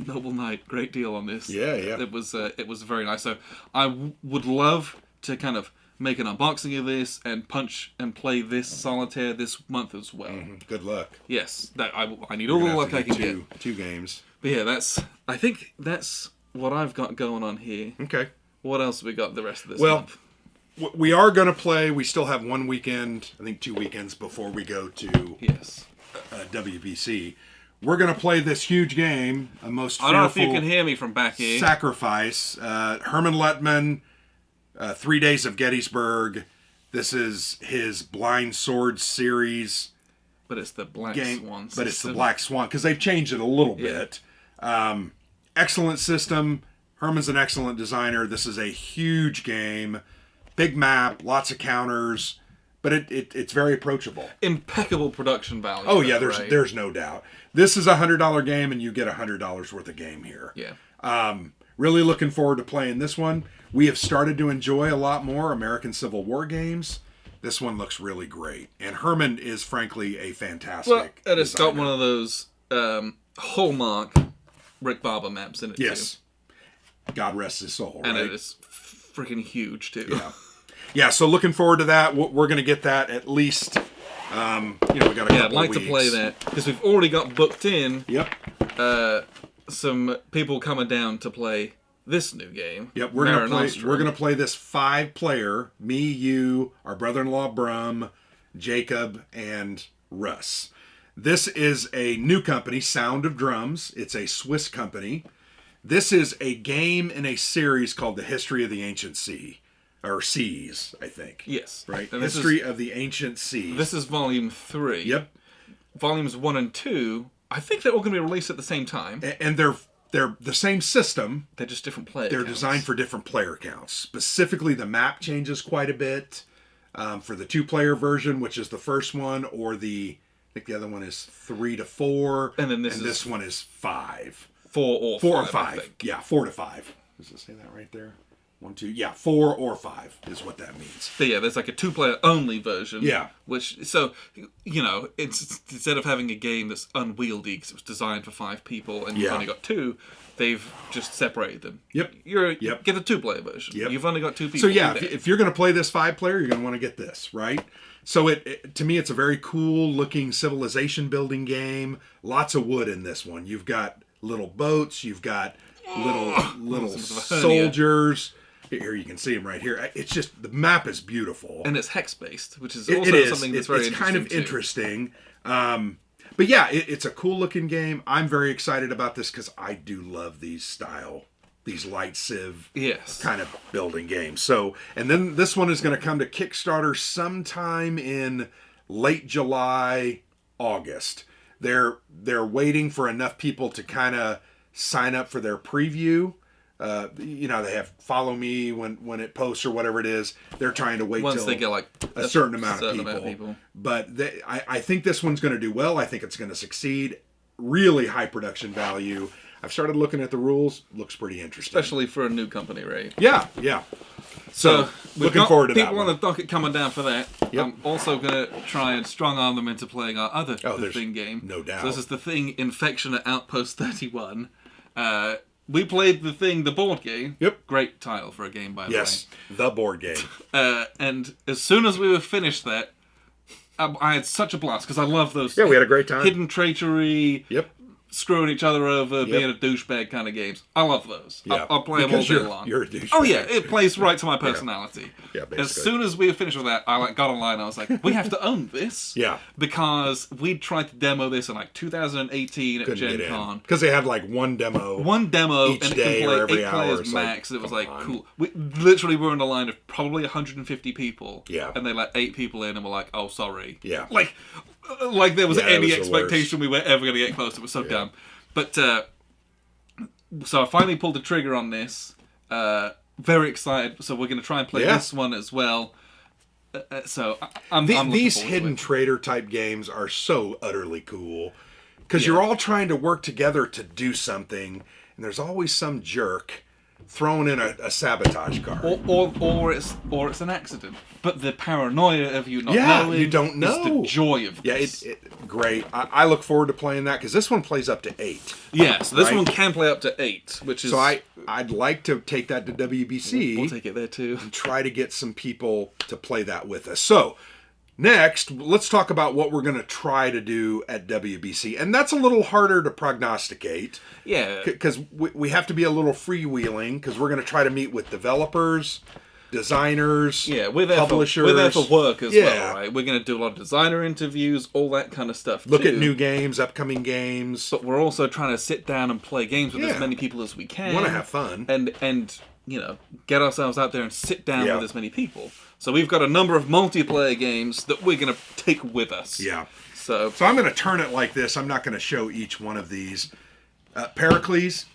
Noble Knight, great deal on this. Yeah, yeah. It was very nice. So I would love to kind of make an unboxing of this and punch and play this solitaire this month as well. Mm-hmm. Good luck. Yes, I need all the luck I can get. 2 games. But yeah, I think that's what I've got going on here. Okay. What else have we got the rest of this month? We are going to play. We still have 1 weekend, I think 2 weekends before we go to WBC. We're going to play this huge game, a most fearful... I don't know if you can hear me from back here. Sacrifice. Herman Lettman, 3 Days of Gettysburg. This is his Blind Sword series. But it's the Black Swan system. But it's the Black Swan, because they've changed it a little bit. Excellent system. Herman's an excellent designer. This is a huge game. Big map, lots of counters. But it's very approachable. Impeccable production value. Oh, yeah, there's no doubt. This is a $100 game, and you get $100 worth of game here. Yeah. Really looking forward to playing this one. We have started to enjoy a lot more American Civil War games. This one looks really great. And Herman is, frankly, a fantastic and it's designer. got one of those hallmark Rick Barber maps in it, yes. Too. God rest his soul, and right? it is freaking huge, too. Yeah. Yeah, so looking forward to that. We're going to get that at least, we got a couple I'd like to play that, because we've already got booked in some people coming down to play this new game. Yep, we're gonna play this 5-player, me, you, our brother-in-law Brum, Jacob, and Russ. This is a new company, Sound of Drums. It's a Swiss company. This is a game in a series called The History of the Ancient Sea. Or Seas, I think. Yes. Right? History of the Ancient Seas. This is volume 3. Yep. Volumes 1 and 2, I think they're all going to be released at the same time. And they're the same system. They're just different player They're counts. designed for different player counts. Specifically, the map changes quite a bit for the 2-player version, which is the first one, or I think the other one is 3 to 4. And then this one is 5. 4 or 5. Yeah, 4 to 5. Does it say that right there? 1, 2, 4 or 5 is what that means. But yeah, there's like a 2-player only version. Yeah. So, it's instead of having a game that's unwieldy because it was designed for 5 people and you've only got 2, they've just separated them. Yep. Get the 2-player version. Yep. You've only got 2 people. So yeah, if you're going to play this 5-player, you're going to want to get this, right? So to me, it's a very cool looking civilization building game. Lots of wood in this one. You've got little boats. You've got little soldiers. Here you can see them right here. It's just, the map is beautiful. And it's hex-based, which is also something that's very interesting. It's kind of interesting. But yeah, it's a cool looking game. I'm very excited about this because I do love these light civ kind of building games. So, and then this one is going to come to Kickstarter sometime in late July, August. They're waiting for enough people to kind of sign up for their preview. They have follow me when it posts or whatever it is. They're trying to wait once till they get like a certain amount of people. But I think this one's going to do well. I think it's going to succeed. Really high production value. I've started looking at the rules. Looks pretty interesting, especially for a new company, right? Yeah. So looking forward to that. People on the docket coming down for that. Yep. I'm also going to try and strong arm them into playing our other The Thing game. No doubt. So this is The Thing Infection at Outpost 31. We played the board game. Yep. Great title for a game, by the way. Yes, the board game. And as soon as we were finished that, I had such a blast because I love those. Yeah, we had a great time. Hidden treachery. Yep. Screwing each other over, being a douchebag kind of games. I love those. Yeah. I'll play them all day long. You're a douchebag. Oh yeah, it plays right to my personality. Yeah, basically. As soon as we were finished with that, I got online and I was like, we have to own this. Yeah. Because we tried to demo this in like 2018 at Gen Con. Because they had like one demo Each and day it or can play every 8 hour players max. It was like cool. We literally were in a line of probably 150 people. Yeah. And they let 8 people in and were like, oh, sorry. Yeah. Like there was any was expectation we were ever going to get close. It was so dumb. But, so I finally pulled the trigger on this. Very excited. So we're going to try and play this one as well. So I'm these hidden trader type games are so utterly cool. Because you're all trying to work together to do something. And there's always some jerk throwing in a sabotage card. Or it's an accident. But the paranoia of you not knowing you don't know. is the joy of this. Yeah, great. I look forward to playing that because this one plays up to 8. Yeah, so this one can play up to 8, which is... So I'd like to take that to WBC. We'll take it there too. And try to get some people to play that with us. So, next, let's talk about what we're going to try to do at WBC. And that's a little harder to prognosticate. Yeah. Because we have to be a little freewheeling because we're going to try to meet with developers, designers, publishers. We're there for work as well, right? We're going to do a lot of designer interviews, all that kind of stuff Look at new games, upcoming games. But we're also trying to sit down and play games with as many people as we can. We want to have fun. And get ourselves out there and sit down with as many people. So we've got a number of multiplayer games that we're going to take with us. Yeah. So I'm going to turn it like this. I'm not going to show each one of these. Pericles,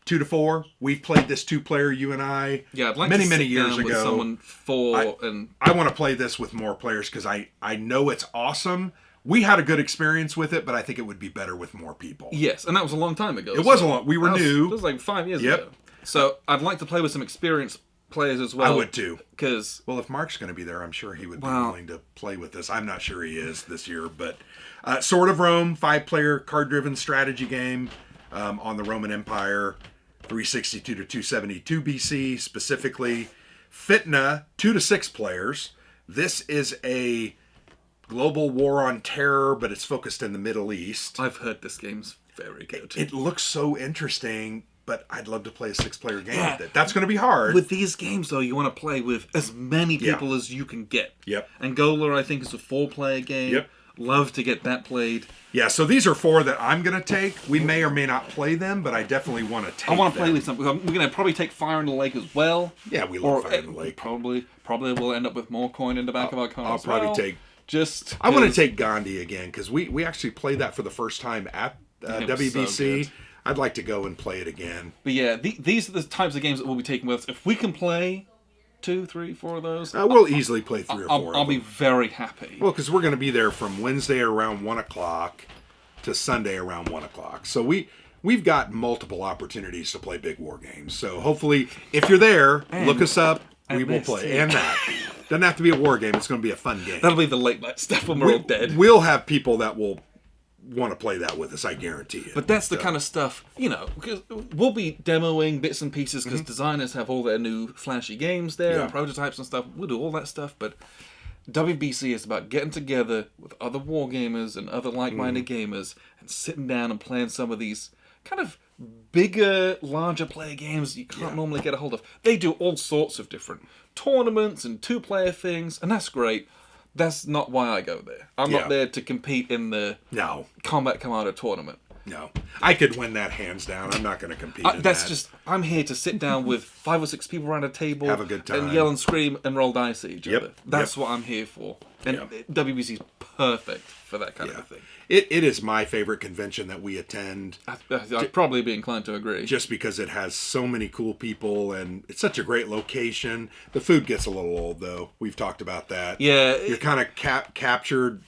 2 to 4. We've played this 2-player, you and I. Yeah, I'd like many, to many sit years down ago. with someone 4 I want to play this with more players because I know it's awesome. We had a good experience with it, but I think it would be better with more people. Yes, and that was a long time ago. It was a long. We were new. It was like 5 years ago. So I'd like to play with some experienced players as well. I would too. Because if Mark's going to be there, I'm sure he would be willing to play with us. I'm not sure he is this year, but Sword of Rome, 5-player card-driven strategy game on the Roman Empire, 362 to 272 BC specifically. Fitna, 2 to 6 players. This is a global war on terror, but it's focused in the Middle East. I've heard this game's very good. It looks so interesting, but I'd love to play a 6-player game with it. That's going to be hard. With these games, though, you want to play with as many people as you can get. Yep. Angola, I think, is a 4-player game. Yep. Love to get that played. Yeah, so these are 4 that I'm going to take. We may or may not play them, but I definitely want to take them. I want to play with some. We're going to probably take Fire in the Lake as well. Yeah, we love Fire in the Lake. Probably we'll end up with more coin in the back of our card. I'll probably take... I want to take Gandhi again, because we actually played that for the first time at WBC. So I'd like to go and play it again. But yeah, these are the types of games that we'll be taking with us. If we can play 2, 3, 4 of those, we'll easily play 3 or 4 I'll be very happy. Well, because we're going to be there from Wednesday around 1 o'clock to Sunday around 1 o'clock. So we've got multiple opportunities to play big war games. So hopefully, if you're there, look us up. We will play. Too. And that. Doesn't have to be a war game. It's going to be a fun game. That'll be the late night stuff when we're all dead. We'll have people that will want to play that with us, I guarantee you. But that's the kind of stuff, because we'll be demoing bits and pieces because designers have all their new flashy games there and prototypes and stuff. We'll do all that stuff, but WBC is about getting together with other war gamers and other like-minded gamers and sitting down and playing some of these kind of bigger, larger player games you can't normally get a hold of. They do all sorts of different tournaments and 2-player things, and that's great. That's not why I go there. I'm not there to compete in the Combat Commander tournament. No. I could win that hands down. I'm not going to compete in that's that. just, I'm here to sit down with 5 or 6 people around a table. Have a good time. And yell and scream and roll dice at each other. That's what I'm here for. And WBC is perfect for that kind of a thing. It is my favorite convention that we attend. I'd probably be inclined to agree. Just because it has so many cool people and it's such a great location. The food gets a little old, though. We've talked about that. Yeah. You're kind of captured.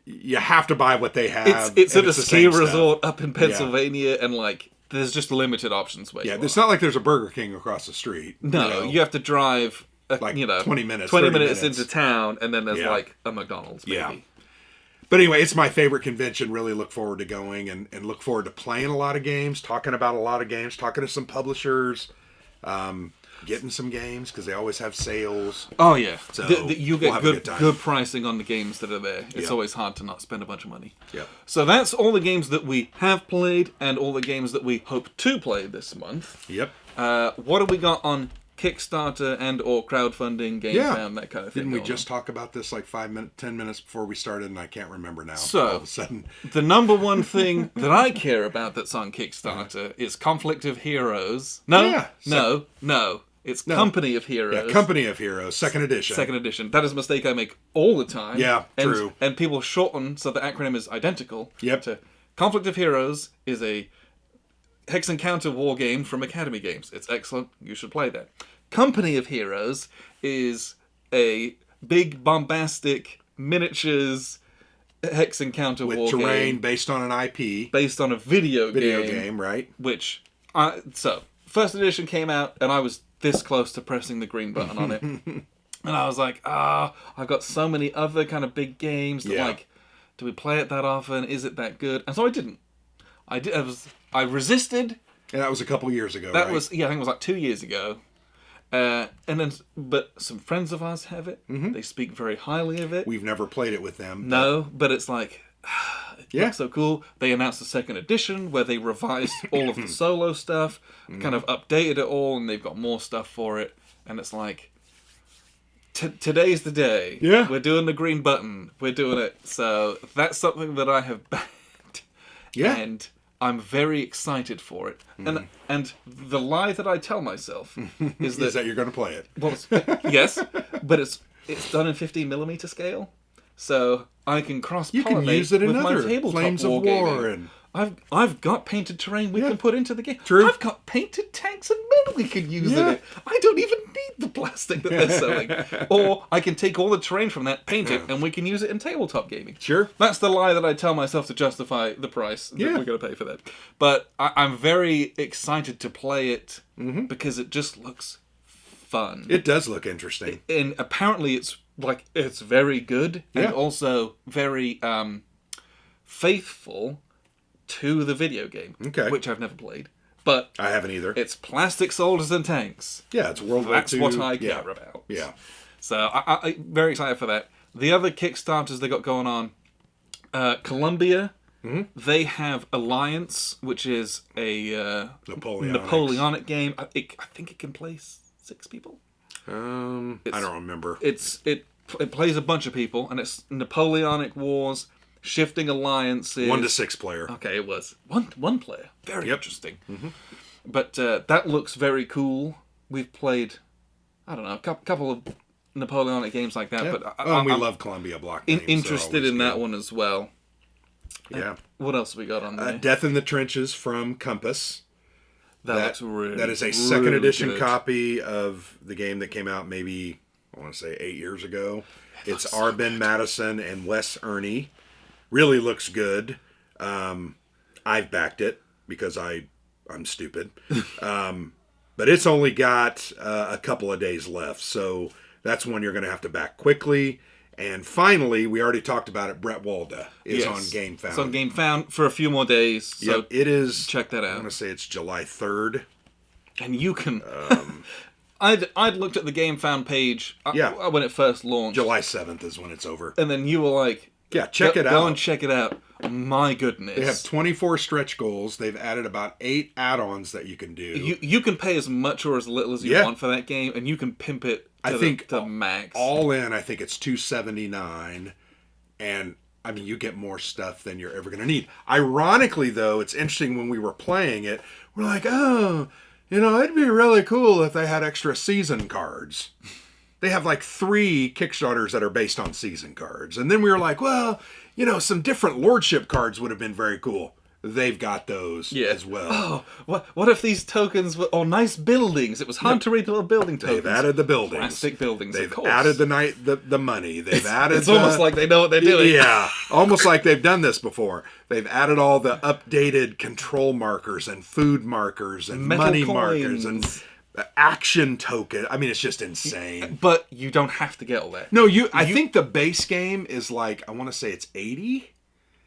You have to buy what they have. It's at a ski resort up in Pennsylvania, and there's just limited options. It's not like there's a Burger King across the street. No, you have to drive 20 minutes. 20 minutes into town, and then there's a McDonald's. Maybe. Yeah. But anyway, it's my favorite convention. Really look forward to going and look forward to playing a lot of games, talking about a lot of games, talking to some publishers, getting some games because they always have sales. Oh yeah, So you we'll get have a good time. good pricing on the games that are there. It's Yep. always hard to not spend a bunch of money. Yep. So that's all the games that we have played and all the games that we hope to play this month. Yep. What have we got on Kickstarter and or crowdfunding, GameFound, that kind of thing? Didn't we going just talk about this like 10 minutes before we started, and I can't remember now. So, all of a sudden, the number one thing that I care about that's on Kickstarter is Conflict of Heroes. No, Yeah, no. It's Company of Heroes. yeah, Company of Heroes, second edition. Second edition. That is a mistake I make all the time. Yeah, and, true. And people shorten so the acronym is identical. Yep. To Conflict of Heroes is a hex and counter war game from Academy Games. It's excellent. You should play that. Company of Heroes is a big bombastic miniatures hex and counter With war terrain game based on an IP. based on a video Game, right? which so first edition came out and I was this close to pressing the green button on it. And I was like, I've got so many other kind of big games that like, do we play it that often? Is it that good? And so I didn't. I resisted. And that was a couple years ago, That right? was, I think it was like 2 years ago. But some friends of ours have it. Mm-hmm. They speak very highly of it. We've never played it with them. No, but it's like, it Yeah. looks so cool. They announced the second edition where they revised all of the solo stuff, kind of updated it all, and they've got more stuff for it. And it's like, today's the day. Yeah. We're doing the green button. We're doing it. So that's something that I have backed. Yeah. And I'm very excited for it. And the lie that I tell myself is Is that you're going to play it? well, yes, but it's done in 15mm scale, so I can cross-pollinate You can use it in with my other tabletop Flames of wargaming. War and I've got painted terrain we can put into the game. True. I've got painted tanks and men we can use in it. I don't even need the plastic that they're selling. Or I can take all the terrain from that, paint it, and we can use it in tabletop gaming. Sure. That's the lie that I tell myself to justify the price that we're going to pay for that. But I'm very excited to play it because it just looks fun. It does look interesting. And apparently it's very good and Yeah. also very faithful to the video game, Okay. which I've never played. But I haven't either. it's plastic soldiers and tanks. Yeah, it's World War That's II. what I care Yeah. about. Yeah. So I'm very excited for that. The other Kickstarters they got going on, Columbia, they have Alliance, which is a Napoleonic game. I think it can play 6 people. I don't remember. It plays a bunch of people, and it's Napoleonic Wars, shifting alliances. 1 to 6 player. Okay, it was one player. Very interesting. But that looks very cool. We've played, I don't know, a couple of Napoleonic games like that. Yeah. But and we I'm love Columbia block games. interested They're in always that one as well. good. Yeah. What else we got on there? Death in the Trenches from Compass. that looks really That is a second really edition good. copy of the game that came out maybe, I want to say 8 years ago. It's Arben Madison and Wes Ernie. Really looks good. I've backed it because I'm stupid. But it's only got a couple of days left. So that's one you're going to have to back quickly. And finally, we already talked about it, Brett Walda is on GameFound. It's on GameFound for a few more days. So Yep, it is. check that I out. want to say it's July 3rd. And you can... I'd looked at the GameFound page when it first launched. July 7th is when it's over. And then you were like... Yeah, check it out. Go and check it out. My goodness. They have 24 stretch goals. They've added about 8 add-ons that you can do. You can pay as much or as little as you want for that game, and you can pimp it to max. All in, I think it's $279, and I mean you get more stuff than you're ever going to need. Ironically, though, it's interesting when we were playing it, we're like, oh, it'd be really cool if they had extra season cards. They have like 3 Kickstarters that are based on season cards, and then we were like, well, some different lordship cards would have been very cool. They've got those as well. Oh, what if these tokens were nice buildings? It was hard to read little building tokens. They've added the buildings. Plastic buildings, They've of course. added the money. They've added. It's almost like they know what they're doing. Yeah, almost like they've done this before. They've added all the updated control markers and food markers and Metal money coins. markers and action token. I mean, it's just insane. But you don't have to get all that. No, I think the base game is like, I want to say it's 80,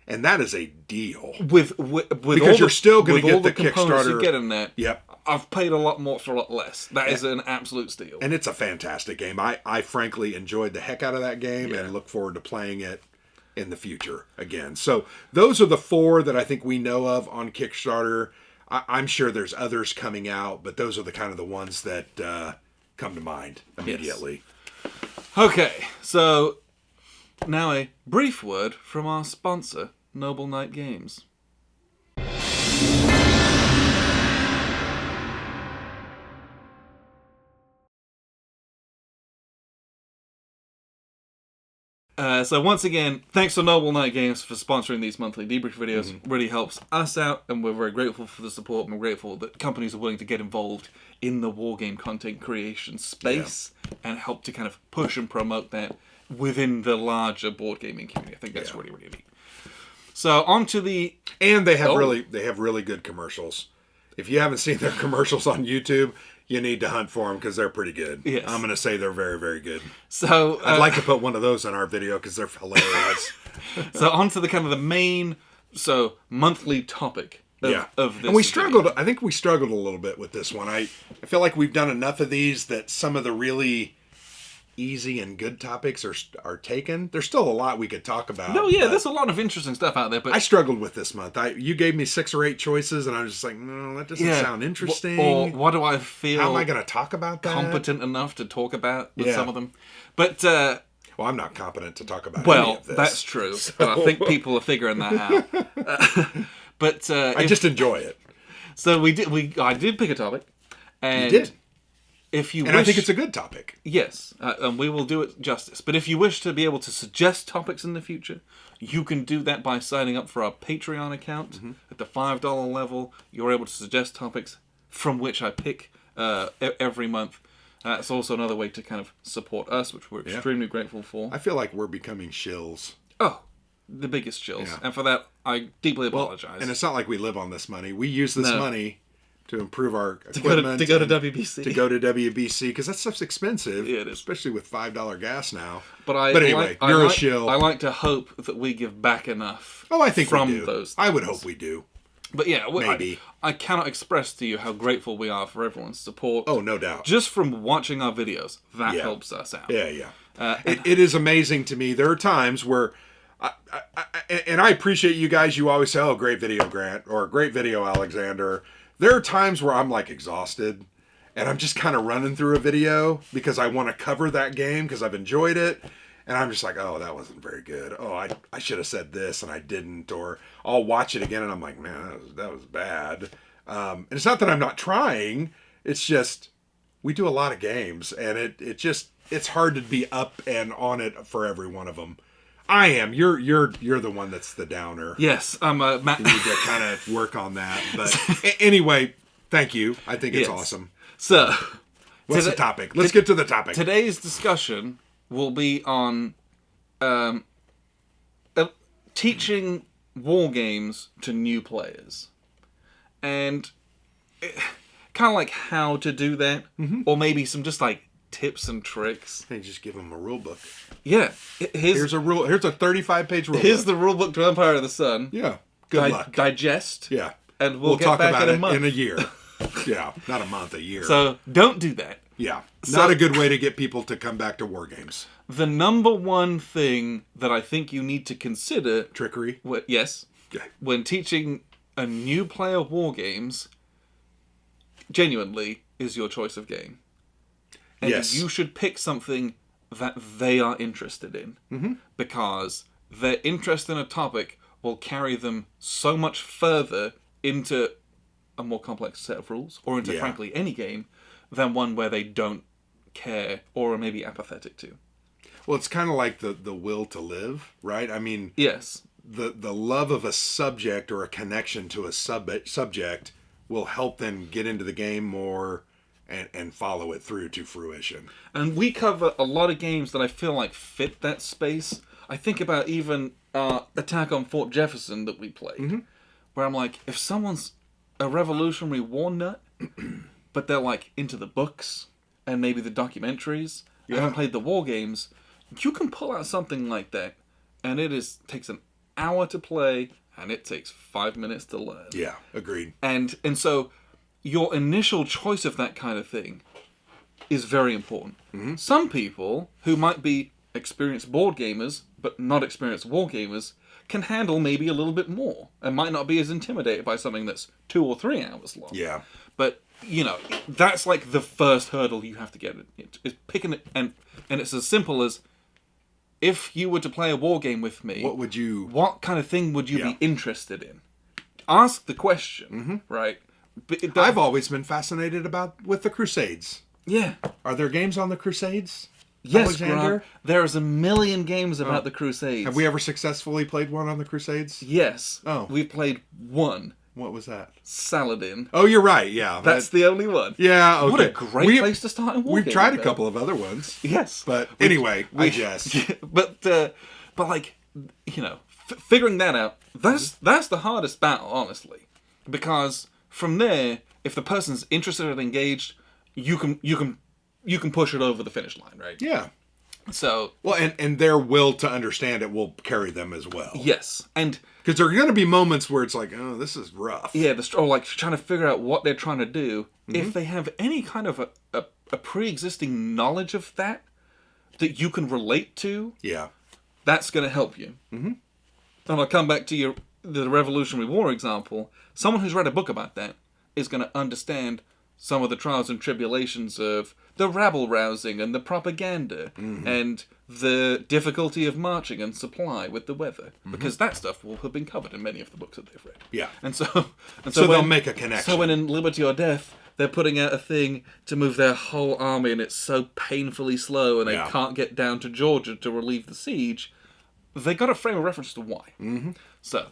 and that is a deal. With because you're still going to get the Kickstarter. You get in there. Yep. I've paid a lot more for a lot less. That is an absolute steal. And it's a fantastic game. I frankly enjoyed the heck out of that game and look forward to playing it in the future again. So those are the 4 that I think we know of on Kickstarter. I'm sure there's others coming out, but those are the kind of the ones that come to mind immediately. Yes. Okay, so now a brief word from our sponsor, Noble Knight Games. So once again, thanks to Noble Knight Games for sponsoring these monthly debrief videos. Really helps us out, and we're very grateful for the support, and we're grateful that companies are willing to get involved in the wargame content creation space and help to kind of push and promote that within the larger board gaming community. I think that's really, really neat. So on to the... And they have really good commercials. If you haven't seen their commercials on YouTube, you need to hunt for them because they're pretty good. Yes. I'm going to say they're very, very good. So I'd like to put one of those in our video because they're hilarious. So on to the kind of the main, monthly topic of this. And we struggled. I think we struggled a little bit with this one. I feel like we've done enough of these that some of the really easy and good topics are taken. There's still a lot we could talk about. No, yeah, there's a lot of interesting stuff out there. But I struggled with this month. You gave me 6 or 8 choices, and I was just like, no, that doesn't sound interesting. Or what do I feel? How am I going to talk about that? Competent enough to talk about with some of them? But well, I'm not competent to talk about any of this. That's true. So. And I think people are figuring that out. But I just enjoy it. So I did pick a topic, and you did. If you and wish, I think it's a good topic. Yes, and we will do it justice. But if you wish to be able to suggest topics in the future, you can do that by signing up for our Patreon account. At the $5 level, you're able to suggest topics from which I pick every month. It's also another way to kind of support us, which we're extremely grateful for. I feel like we're becoming shills. Oh, the biggest shills. Yeah. And for that, I deeply apologize. And it's not like we live on this money. We use this money to improve our equipment. To go to WBC. To go to WBC, because that stuff's expensive. Yeah, it is. Especially with $5 gas now. But anyway, you're a shill. I like to hope that we give back enough. Oh, I think from we do. Those things. I would hope we do. But yeah, maybe. I cannot express to you how grateful we are for everyone's support. Oh, no doubt. Just from watching our videos, that helps us out. Yeah. It is amazing to me. There are times where... I appreciate you guys. You always say, "Oh, great video, Grant," or "Great video, Alexander." There are times where I'm like exhausted, and I'm just kind of running through a video because I want to cover that game because I've enjoyed it, and I'm just like, "Oh, that wasn't very good. Oh, I should have said this and I didn't." Or I'll watch it again and I'm like, "Man, that was bad." And it's not that I'm not trying. It's just we do a lot of games, and it's hard to be up and on it for every one of them. I am. You're the one that's the downer. Yes, I'm a... You need to kind of work on that. But anyway, thank you. I think it's awesome. So, what's the topic? Let's get to the topic. Today's discussion will be on teaching war games to new players. And kind of like how to do that. Or maybe some just like tips and tricks. Hey, just give them a rule book. Yeah. Here's a 35-page rule book. Here's the rule book to Empire of the Sun. Yeah. Good luck. Digest. Yeah. And we'll get talk back about in it a month. in a year. Yeah. Not a month, a year. So don't do that. Yeah. Not a good way to get people to come back to Wargames. The number one thing that I think you need to consider... Trickery? Yes. Okay. When teaching a new player Wargames, genuinely, is your choice of game. And you should pick something that they are interested in. Because their interest in a topic will carry them so much further into a more complex set of rules, or into, frankly, any game, than one where they don't care or are maybe apathetic to. Well, it's kind of like the will to live, right? I mean... Yes. The love of a subject or a connection to a subject will help them get into the game more... And follow it through to fruition. And we cover a lot of games that I feel like fit that space. I think about even Attack on Fort Jefferson that we played. Where I'm like, if someone's a Revolutionary War nut, but they're like into the books and maybe the documentaries, haven't played the war games, you can pull out something like that, and takes an hour to play, and it takes 5 minutes to learn. Yeah, agreed. And so your initial choice of that kind of thing is very important. Mm-hmm. Some people who might be experienced board gamers but not experienced war gamers can handle maybe a little bit more and might not be as intimidated by something that's 2 or 3 hours long. Yeah. But, you know, that's like the first hurdle you have to get. Is picking it, and it's as simple as, if you were to play a war game with me, what kind of thing would you be interested in? Ask the question, right? But I've always been fascinated with the Crusades. Yeah. Are there games on the Crusades? Yes, Alexander? Grant, there's a million games about the Crusades. Have we ever successfully played one on the Crusades? Yes. Oh. We've played one. What was that? Saladin. Oh, you're right. Yeah. That's the only one. Yeah, okay. What a great place to start in war We've gaming, tried a though. couple of other ones. Yes. But anyway, I guess. But like, you know, figuring that out, that's the hardest battle, honestly. Because from there, if the person's interested and engaged, you can push it over the finish line, right? Yeah. So, well, and their will to understand it will carry them as well. Yes, and because there are going to be moments where it's like, oh, this is rough. Yeah, or like trying to figure out what they're trying to do. If they have any kind of a pre-existing knowledge of that you can relate to, that's going to help you. Mm-hmm. And I'll come back to the Revolutionary War example. Someone who's read a book about that is going to understand some of the trials and tribulations of the rabble-rousing and the propaganda and the difficulty of marching and supply with the weather. Because that stuff will have been covered in many of the books that they've read. Yeah. And so they'll make a connection. So when in Liberty or Death, they're putting out a thing to move their whole army and it's so painfully slow and they can't get down to Georgia to relieve the siege, they got a frame of reference to why. Mm-hmm. So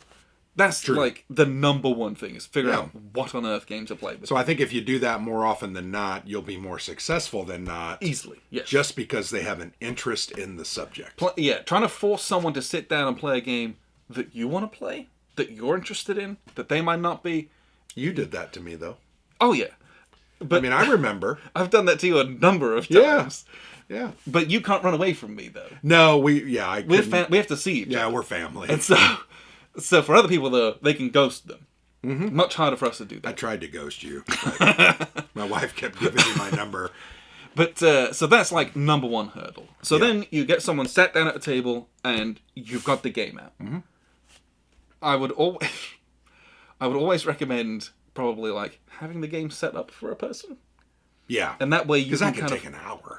that's like the number one thing, is figure out what on earth game to play with. So I think if you do that more often than not, you'll be more successful than not. Easily, yes. Just because they have an interest in the subject. Trying to force someone to sit down and play a game that you want to play, that you're interested in, that they might not be. You did that to me, though. Oh, yeah. But I mean, I remember. I've done that to you a number of times. Yeah. But you can't run away from me, though. No, we have to see each other. Yeah, we're family. And so for other people, though, they can ghost them. Mm-hmm. Much harder for us to do that. I tried to ghost you. My wife kept giving me my number. But, so that's like number one hurdle. So then you get someone sat down at the table and you've got the game out. Mm-hmm. I would always recommend probably like having the game set up for a person. Yeah. And that way you can take an hour.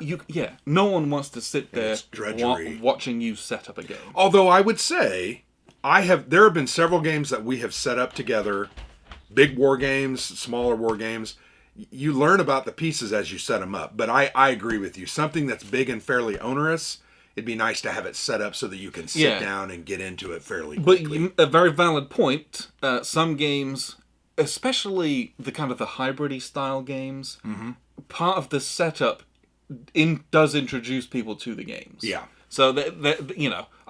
No one wants to sit there watching you set up a game. Although I would say there have been several games that we have set up together, big war games, smaller war games. You learn about the pieces as you set them up. But I agree with you. Something that's big and fairly onerous, it'd be nice to have it set up so that you can sit down and get into it fairly quickly. But a very valid point. Some games, especially the kind of the hybrid-y style games, part of the setup does introduce people to the games. Yeah. So,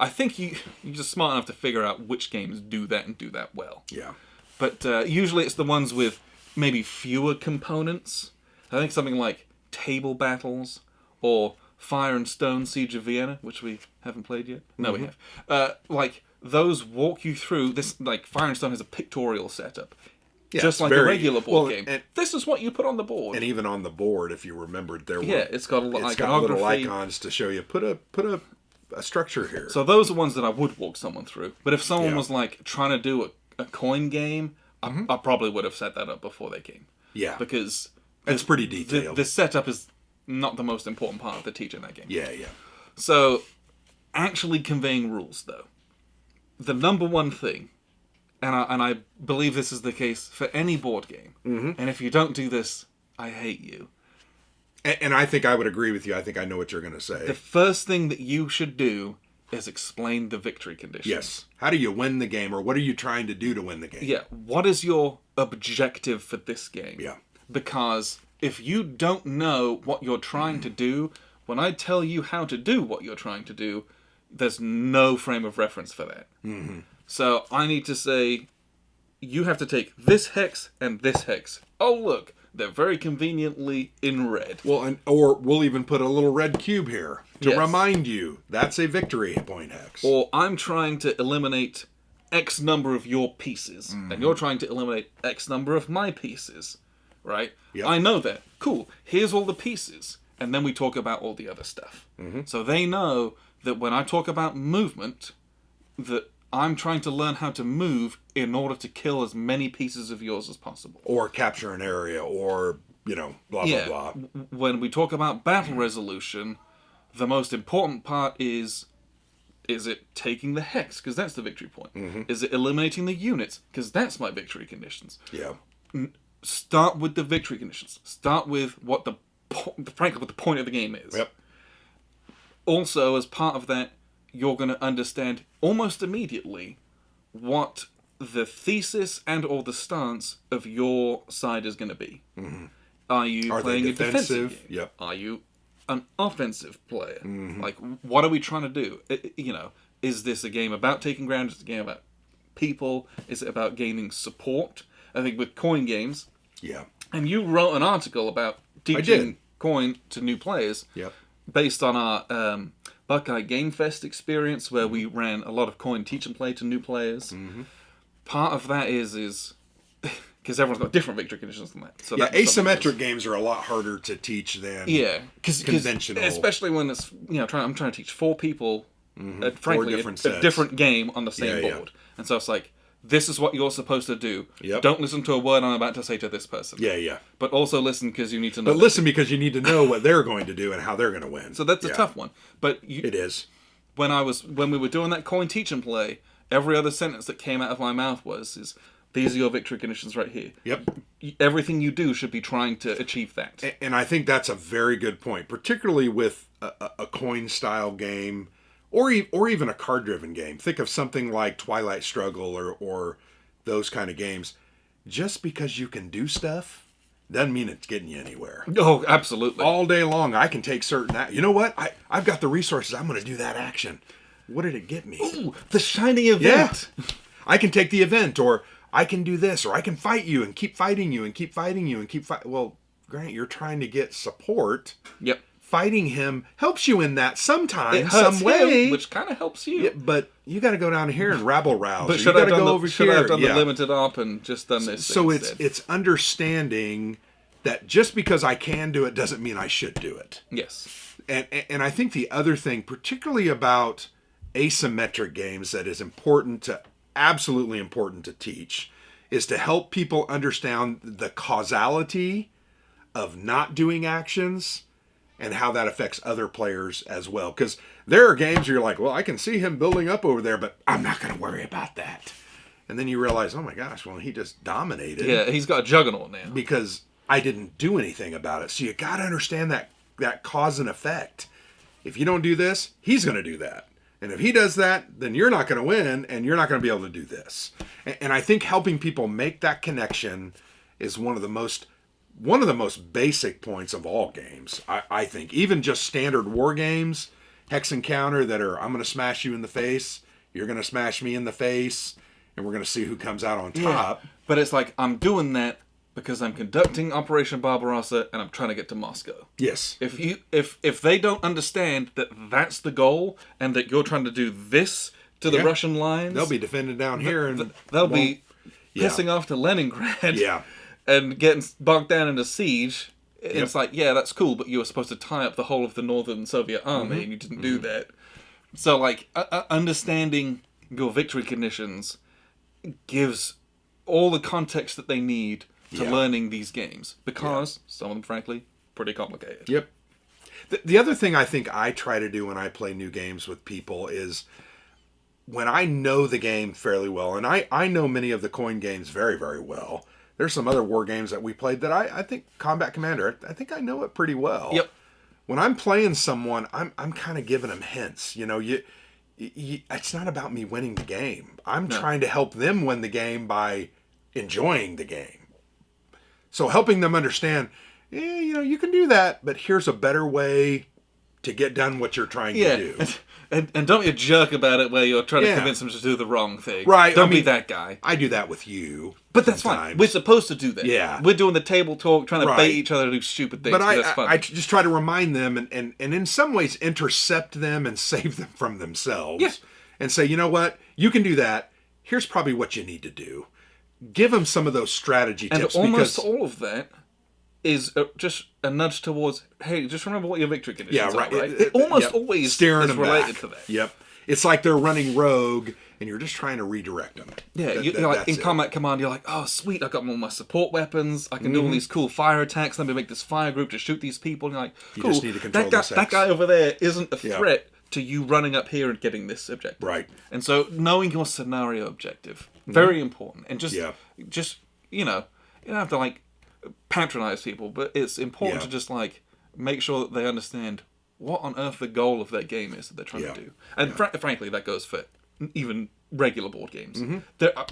I think you're just smart enough to figure out which games do that and do that well. Yeah. But usually it's the ones with maybe fewer components. I think something like Table Battles or Fire and Stone Siege of Vienna, which we haven't played yet. No, we have. Like, those walk you through this, like, Fire and Stone has a pictorial setup. Yeah, just like a regular board game. And this is what you put on the board. And even on the board, if you remembered, it's got little icons to show you, put a structure here. So those are ones that I would walk someone through. But if someone was like trying to do a coin game, I probably would have set that up before they came. Yeah. Because it's pretty detailed. The setup is not the most important part of the teaching that game. Yeah, yeah. So actually conveying rules, though. The number one thing, and I believe this is the case for any board game, and if you don't do this, I hate you. And I think I would agree with you. I think I know what you're going to say. The first thing that you should do is explain the victory conditions. Yes. How do you win the game, or what are you trying to do to win the game? Yeah. What is your objective for this game? Yeah. Because if you don't know what you're trying to do, when I tell you how to do what you're trying to do, there's no frame of reference for that. Mm-hmm. So I need to say, you have to take this hex and this hex. Oh, look, They're very conveniently in red. Well, or we'll even put a little red cube here to Yes. remind you that's a victory point hex. Or I'm trying to eliminate X number of your pieces, and you're trying to eliminate X number of my pieces, right? Yep. I know that. Cool. Here's all the pieces. And then we talk about all the other stuff. So they know that when I talk about movement, that I'm trying to learn how to move in order to kill as many pieces of yours as possible. Or capture an area, or, blah, blah, blah. When we talk about battle resolution, the most important part is it taking the hex? Because that's the victory point. Is it eliminating the units? Because that's my victory conditions. Yeah. Start with the victory conditions. Start with what frankly, what the point of the game is. Yep. Also, as part of that, you're going to understand almost immediately what the thesis and or the stance of your side is going to be. Are you playing a defensive game? Yep. Are you an offensive player? Like, what are we trying to do? Is this a game about taking ground? Is it a game about people? Is it about gaining support? I think with coin games, Yeah. and you wrote an article about teaching coin to new players. Yep. Based on our Buckeye Game Fest experience, where we ran a lot of coin teach and play to new players. Part of that is because everyone's got different victory conditions than that. So Yeah, asymmetric games are a lot harder to teach than conventional. especially when it's I'm trying to teach 4 people, frankly, different a sets. different game on the same Yeah, board, and so it's like, this is what you're supposed to do. Yep. Don't listen to a word I'm about to say to this person. Yeah. But also listen because you need to know. But listen because you need to know what they're going to do and how they're going to win. So that's a tough one. But It is. When we were doing that coin teach and play, every other sentence that came out of my mouth was these are your victory conditions right here. Yep. Everything you do should be trying to achieve that. And I think that's a very good point, particularly with a coin style game, or even a card driven game. Think of something like Twilight Struggle or those kind of games. Just because you can do stuff doesn't mean it's getting you anywhere. Oh, absolutely. All day long, I can take certain... You know what? I've got the resources. I'm going to do that action. What did it get me? Ooh, the shiny event. Yeah. I can take the event, or I can do this, or I can fight you and keep fighting you and keep fighting you and keep fighting... Well, Grant, you're trying to get support. Yep. Fighting him helps you in that sometime, It hurts some way. him, which kind of helps you. Yeah, but you got to go down here and rabble rouse. But you should got I to have go done, over should here. I have done Yeah. the limited op and just done this? So instead? it's understanding that just because I can do it doesn't mean I should do it. Yes. And I think the other thing, particularly about asymmetric games, that is absolutely important to teach, is to help people understand the causality of not doing actions and how that affects other players as well. Because there are games where you're like, well, I can see him building up over there, but I'm not going to worry about that. And then you realize, oh my gosh, well, he just dominated. Yeah, he's got a juggernaut now. Because I didn't do anything about it. So you got to understand that cause and effect. If you don't do this, he's going to do that. And if he does that, then you're not going to win, and you're not going to be able to do this. And I think helping people make that connection is one of the most basic points of all games. I think even just standard war games, hex and counter, that are, I'm going to smash you in the face, you're going to smash me in the face, and we're going to see who comes out on top. Yeah. But it's like, I'm doing that because I'm conducting Operation Barbarossa and I'm trying to get to Moscow. Yes. If they don't understand that that's the goal and that you're trying to do this to the Russian lines, they'll be defending down here, and they'll be pissing off to Leningrad. Yeah. And getting bogged down in a siege. It's like, yeah, that's cool, but you were supposed to tie up the whole of the Northern Soviet Army, and you didn't do that. So, like, understanding your victory conditions gives all the context that they need to learning these games. Because some of them, frankly, pretty complicated. Yep. The other thing I think I try to do when I play new games with people is, when I know the game fairly well, and I know many of the coin games very, very well. There's some other war games that we played that I think Combat Commander, I think I know it pretty well. Yep. When I'm playing someone, I'm kind of giving them hints. It's not about me winning the game. I'm trying to help them win the game by enjoying the game. So helping them understand, you can do that, but here's a better way to get done what you're trying to Yeah. do. And don't be a jerk about it where you're trying to Yeah. convince them to do the wrong thing. Right, Don't I be mean, that guy. I do that with you. But that's fine. sometimes. We're supposed to do that. Yeah. We're doing the table talk, trying to Right. bait each other to do stupid things. But That's fun. I just try to remind them and in some ways intercept them and save them from themselves. Yeah. And say, you know what? You can do that. Here's probably what you need to do. Give them some of those strategy and tips. almost because, all of that is just a nudge towards, hey, just remember what your victory conditions yeah, right. are, right? It almost Yep. always Steering is them related back. to that. Yep. It's like they're running rogue and you're just trying to redirect them. Yeah, you're like in Combat Command, you're like, oh sweet, I got all my support weapons, I can do all these cool fire attacks, let me make this fire group to shoot these people, and you're like, You cool, just need to control that this guy, X. that guy over there isn't a Yeah. threat to you running up here and getting this objective. Right. And so knowing your scenario objective, very important. And just you don't have to like patronize people, but it's important to just like make sure that they understand what on earth the goal of that game is that they're trying to do. And frankly, that goes for even regular board games.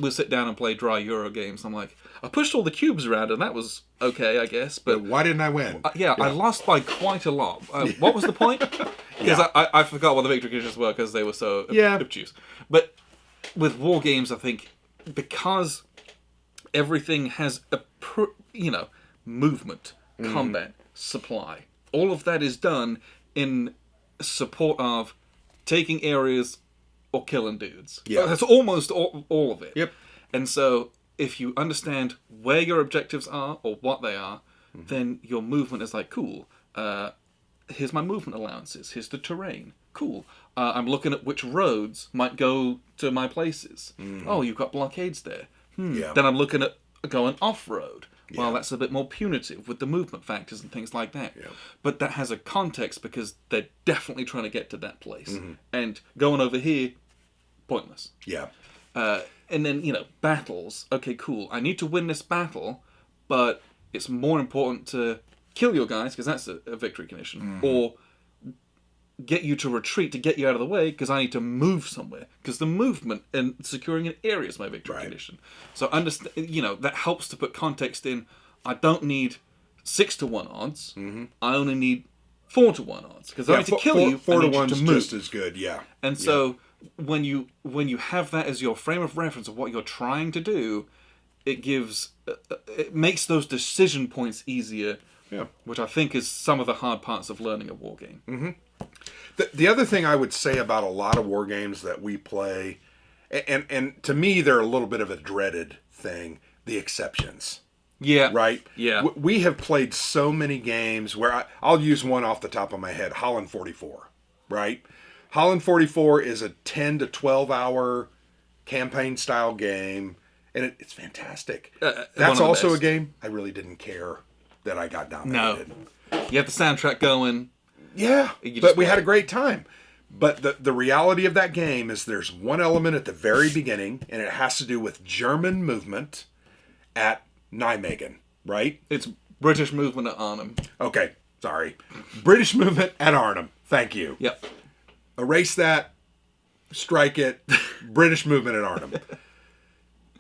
We'll sit down and play dry Euro games. I'm like, I pushed all the cubes around and that was okay, I guess. But why didn't I win? I lost by quite a lot. What was the point? Because I forgot what the victory conditions were because they were so obtuse. But with war games, I think because everything has a movement, combat, supply. All of that is done in support of taking areas or killing dudes. Yeah. That's almost all of it. Yep. And so if you understand where your objectives are or what they are, then your movement is like, cool, here's my movement allowances, here's the terrain. Cool. I'm looking at which roads might go to my places. Oh, you've got blockades there. Yeah. Then I'm looking at going off-road. Well, that's a bit more punitive with the movement factors and things like that. Yeah. But that has a context because they're definitely trying to get to that place. And going over here, pointless. Yeah. And then, battles. Okay, cool. I need to win this battle, but it's more important to kill your guys, because that's a victory condition, or get you to retreat to get you out of the way, because I need to move somewhere. Because the movement and securing an area is my victory condition. So understand, that helps to put context in. I don't need 6-to-1 odds. I only need 4-to-1 odds, because I need to kill you. 4 I to need you 1's to move. just as good. Yeah. And so when you have that as your frame of reference of what you're trying to do, it gives it makes those decision points easier. Yeah. Which I think is some of the hard parts of learning a war game. The other thing I would say about a lot of war games that we play, and to me they're a little bit of a dreaded thing, the exceptions. Yeah. Right? Yeah. We have played so many games where I'll use one off the top of my head, Holland 44, right? Holland 44 is a 10 to 12 hour campaign style game, and it's fantastic. That's also a game I really didn't care that I got dominated. No. You have the soundtrack going. Yeah, You but just we play. had a great time. But the reality of that game is there's one element at the very beginning, and it has to do with German movement at Nijmegen, right? It's British movement at Arnhem. Okay, sorry. British movement at Arnhem. Thank you. Yep. Erase that, strike it, British movement at Arnhem.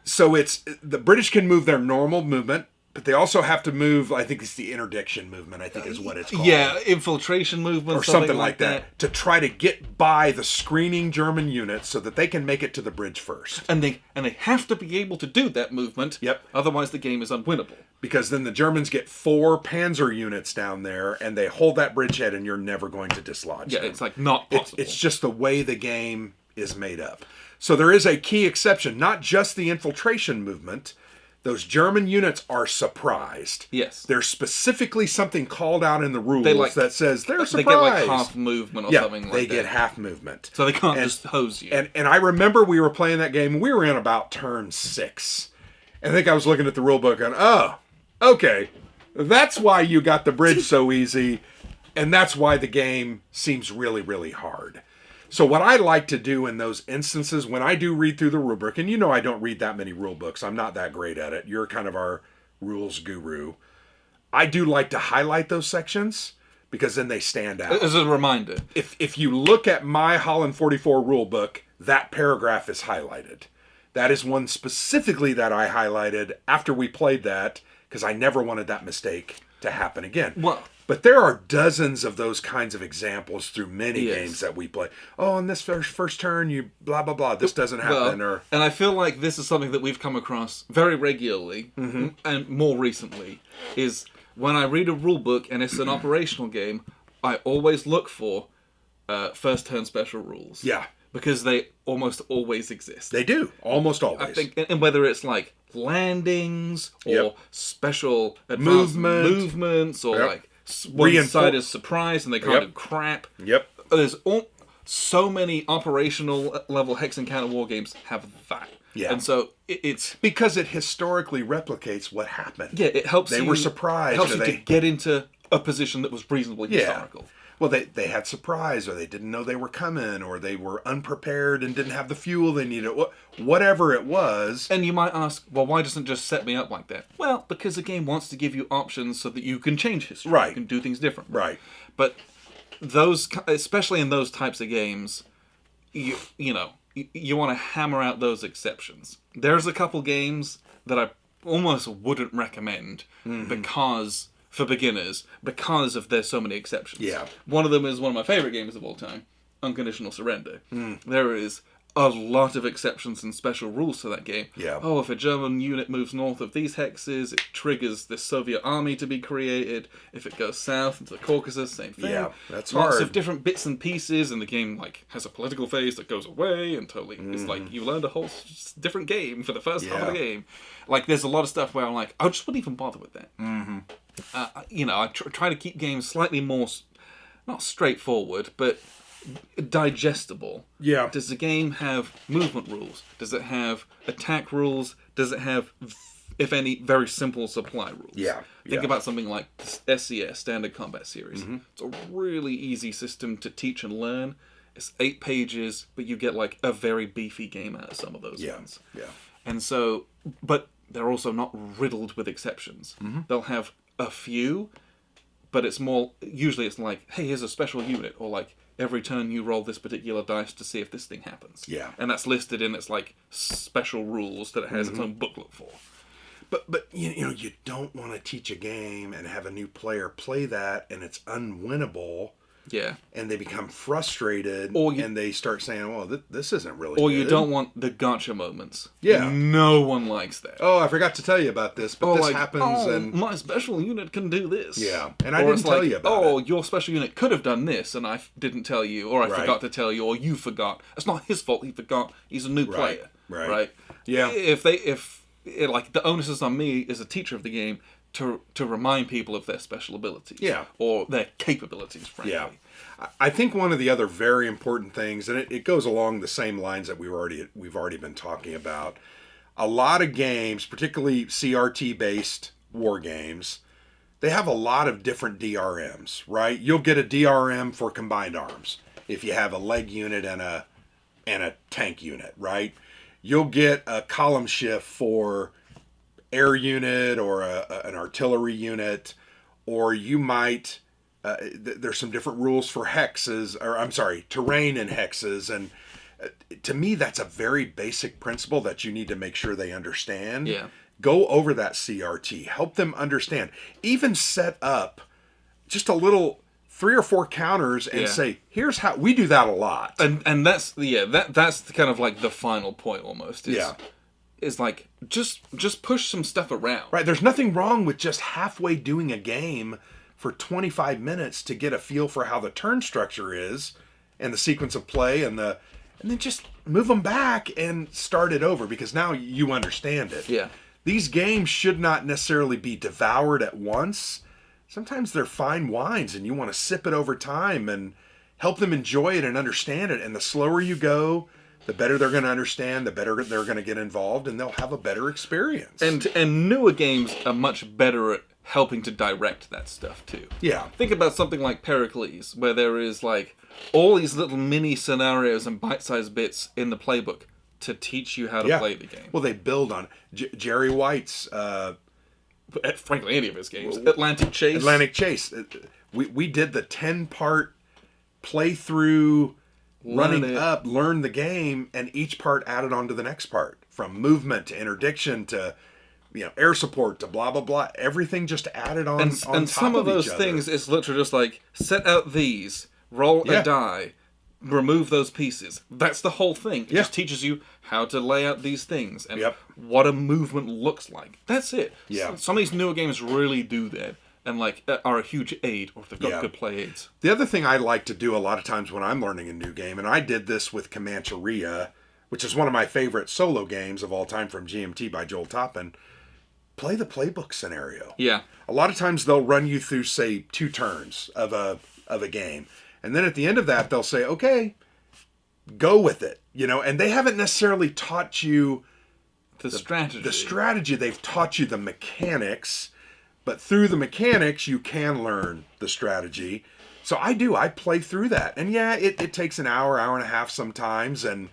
So it's the British can move their normal movement, but they also have to move, I think it's the interdiction movement, I think is what it's called. Yeah, infiltration movement Or something like that. To try to get by the screening German units so that they can make it to the bridge first. And they have to be able to do that movement. Yep. Otherwise the game is unwinnable. Because then the Germans get 4 panzer units down there, and they hold that bridgehead, and you're never going to dislodge Yeah, them. it's like not possible. It's just the way the game is made up. So there is a key exception, not just the infiltration movement. Those German units are surprised. Yes. There's specifically something called out in the rules like- that says they're surprised. They get like half movement or something like that. they get half movement. So they can't just hose you. And I remember we were playing that game, and we were in about turn 6. And I think I was looking at the rule book and, oh, okay, that's why you got the bridge so easy, and that's why the game seems really, really hard. So what I like to do in those instances, when I do read through the rubric, and I don't read that many rule books, I'm not that great at it, you're kind of our rules guru, I do like to highlight those sections, because then they stand out. As a reminder. If you look at my Holland 44 rule book, that paragraph is highlighted. That is one specifically that I highlighted after we played that, because I never wanted that mistake to happen again. Well, But there are dozens of those kinds of examples through many Yes. games that we play. Oh, on this first turn, you blah, blah, blah. This doesn't happen. And I feel like this is something that we've come across very regularly, Mm-hmm. and more recently, is when I read a rule book and it's an operational game, I always look for first turn special rules. Yeah. Because they almost always exist. They do. Almost always. I think, and whether it's like landings or Yep. special advanced movements or Yep. like one side is surprise and they kind Yep. of crap. Yep. There's so many operational level hex and counter war games have that. Yeah. And so it's Because it historically replicates what happened. yeah, it helps They you. were surprised, It helps or you to they- get into a position that was reasonably historical. Well, they had surprise, or they didn't know they were coming, or they were unprepared and didn't have the fuel they needed. Whatever it was. And you might ask, well, why doesn't it just set me up like that? Well, because the game wants to give you options so that you can change history. Right. You can do things different. Right. But those, especially in those types of games, you want to hammer out those exceptions. There's a couple games that I almost wouldn't recommend because for beginners because of there's so many exceptions. Yeah. One of them is one of my favorite games of all time, Unconditional Surrender. There is a lot of exceptions and special rules to that game. Yeah. Oh, if a German unit moves north of these hexes, it triggers the Soviet army to be created. If it goes south into the Caucasus, same thing. Yeah, that's Lots hard. of different bits and pieces, and the game like has a political phase that goes away, and totally it's like you learned a whole different game for the first half of the Yeah. game. Like there's a lot of stuff where I'm like, I just wouldn't even bother with that. I try to keep games slightly more, not straightforward, but digestible. Yeah. Does the game have movement rules? Does it have attack rules? Does it have, if any, very simple supply rules? Yeah. Think Yeah. about something like SCS, Standard Combat Series. It's a really easy system to teach and learn. It's 8 pages, but you get like a very beefy game out of some of those ones. Yeah. And so, but they're also not riddled with exceptions. They'll have a few, but it's more, usually it's like, hey, here's a special unit, or like, every turn you roll this particular dice to see if this thing happens. Yeah. And that's listed in its like special rules that it has its own booklet for. But you don't want to teach a game and have a new player play that and it's unwinnable. Yeah. And they become frustrated, Or and they start saying, well, this isn't really Or good. you don't want the gotcha moments. Yeah. No one likes that. Oh, I forgot to tell you about this, but Or this like, happens, oh, and my special unit can do this. Yeah, and I Or didn't it's tell like, you about oh, it. your special unit could have done this, and I didn't tell you, or I Right. forgot to tell you, or you forgot. It's not his fault. He forgot. He's a new player. Right. Yeah. If like the onus is on me as a teacher of the game to remind people of their special abilities. Yeah. Or their capabilities, frankly. Yeah. I think one of the other very important things, and it goes along the same lines that we've already been talking about, a lot of games, particularly CRT-based war games, they have a lot of different DRMs, right? You'll get a DRM for combined arms if you have a leg unit and a tank unit, right? You'll get a column shift for air unit or an artillery unit, or you might there's some different rules for hexes, or I'm sorry, terrain and hexes, and to me that's a very basic principle that you need to make sure they understand. Yeah. Go over that CRT, help them understand, even set up just a little 3 or 4 counters and say, here's how we do that a lot. And that's the kind of like the final point almost. Is like just push some stuff around. Right, there's nothing wrong with just halfway doing a game for 25 minutes to get a feel for how the turn structure is and the sequence of play, and then just move them back and start it over, because now you understand it. Yeah. These games should not necessarily be devoured at once. Sometimes they're fine wines and you want to sip it over time and help them enjoy it and understand it. And the slower you go, the better they're going to understand, the better they're going to get involved, and they'll have a better experience. And newer games are much better at helping to direct that stuff too. Yeah. Think about something like Pericles, where there is like all these little mini scenarios and bite-sized bits in the playbook to teach you how to play the game. Well, they build on Jerry White's Frankly, any of his games. Atlantic Chase. We did the 10-part playthrough, learn the game, and each part added on to the next part, from movement to interdiction to air support to blah blah blah. Everything just added on. And top some of those each other. things is literally just like set out these, roll a die, remove those pieces. That's the whole thing. It just teaches you how to lay out these things and what a movement looks like. That's it. Yeah. Some of these newer games really do that. And are a huge aid, or if they've got good play aids. The other thing I like to do a lot of times when I'm learning a new game, and I did this with Comancheria, which is one of my favorite solo games of all time from GMT by Joel Toppin, play the playbook scenario. Yeah. A lot of times they'll run you through, say, 2 turns of a game. And then at the end of that, they'll say, okay, go with it. And they haven't necessarily taught you the strategy. The strategy. They've taught you the mechanics. But through the mechanics, you can learn the strategy. So I play through that. And it takes an hour and a half sometimes, and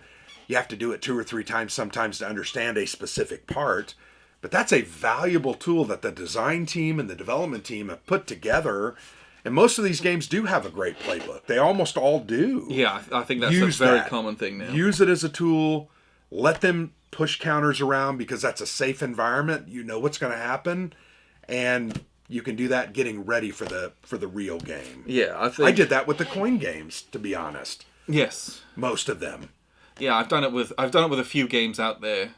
you have to do it 2 or 3 times sometimes to understand a specific part. But that's a valuable tool that the design team and the development team have put together. And most of these games do have a great playbook. They almost all do. Yeah, I think that's a very common thing now. Use it as a tool. Let them push counters around because that's a safe environment. You know what's going to happen. And you can do that getting ready for the real game. Yeah, I did that with the coin games, to be honest. Yes, most of them. Yeah, I've done it with a few games out there,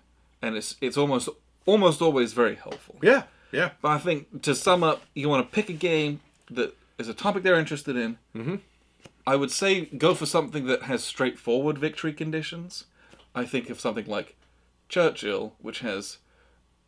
and it's almost always very helpful. Yeah. But I think to sum up, you want to pick a game that is a topic they're interested in. Mm-hmm. I would say go for something that has straightforward victory conditions. I think of something like Churchill, which has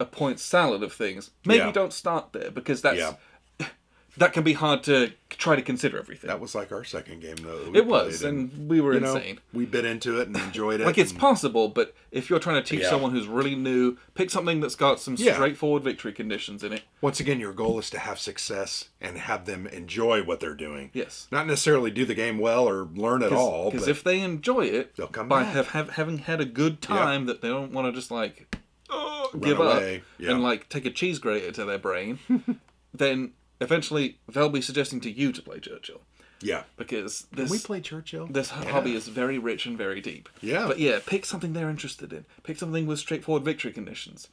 a point salad of things. Maybe don't start there because that can be hard to try to consider everything. That was like our second game though. It was, and we were insane. We bit into it and enjoyed it. It's possible, but if you're trying to teach someone who's really new, pick something that's got some straightforward victory conditions in it. Once again, your goal is to have success and have them enjoy what they're doing. Yes. Not necessarily do the game well or learn at all. Because if they enjoy it, they'll come by back. having had a good time that they don't want to just give up and take a cheese grater to their brain, then eventually they'll be suggesting to you to play Churchill. Yeah. Because Can we play Churchill? This hobby is very rich and very deep. Yeah. But pick something they're interested in. Pick something with straightforward victory conditions.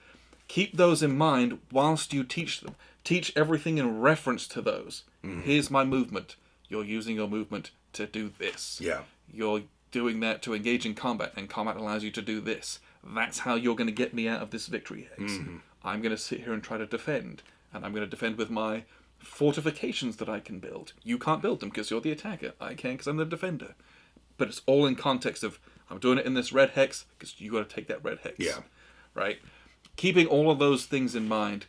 Keep those in mind whilst you teach them. Teach everything in reference to those. Mm-hmm. Here's my movement. You're using your movement to do this. Yeah. You're doing that to engage in combat, and combat allows you to do this. That's how you're going to get me out of this victory hex. Mm-hmm. I'm going to sit here and try to defend, and I'm going to defend with my fortifications that I can build. You can't build them because you're the attacker. I can because I'm the defender. But it's all in context of, I'm doing it in this red hex because you got to take that red hex. Yeah. Right? Keeping all of those things in mind,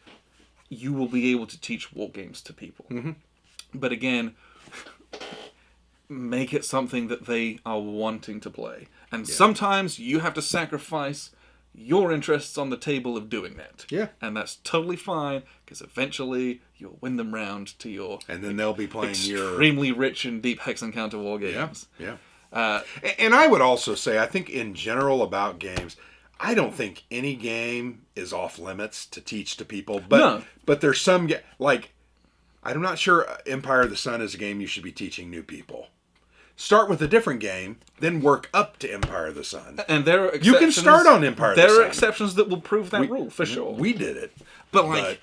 you will be able to teach war games to people. Mm-hmm. But again, make it something that they are wanting to play. And sometimes you have to sacrifice your interests on the table of doing that. Yeah. And that's totally fine, because eventually you'll win them round to your... And then they'll be playing extremely rich and deep hex encounter war games. Yeah. And I would also say, I think in general about games, I don't think any game is off limits to teach to people. But there's some... I'm not sure Empire of the Sun is a game you should be teaching new people. Start with a different game, then work up to Empire of the Sun. And there are exceptions. You can start on Empire of the Sun. There are exceptions that will prove that rule, for sure. We did it. But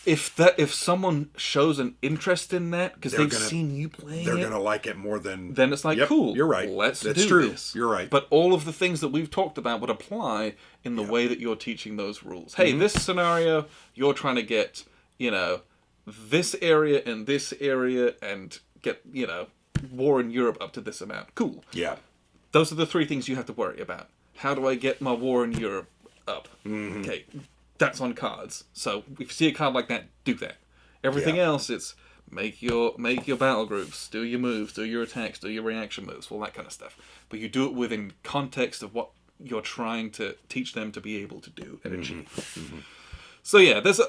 if someone shows an interest in that, because they've seen you playing they're going to like it more than... Then it's cool. You're right. That's do true. This. You're right. But all of the things that we've talked about would apply in the way that you're teaching those rules. Hey, this scenario, you're trying to get, this area and this area and get, war in Europe up to this amount. Cool. Yeah. Those are the 3 things you have to worry about. How do I get my war in Europe up? Mm-hmm. Okay, that's on cards. So if you see a card like that, do that. Everything else, it's make your battle groups, do your moves, do your attacks, do your reaction moves, all that kind of stuff. But you do it within context of what you're trying to teach them to be able to do and achieve. Mm-hmm. So there's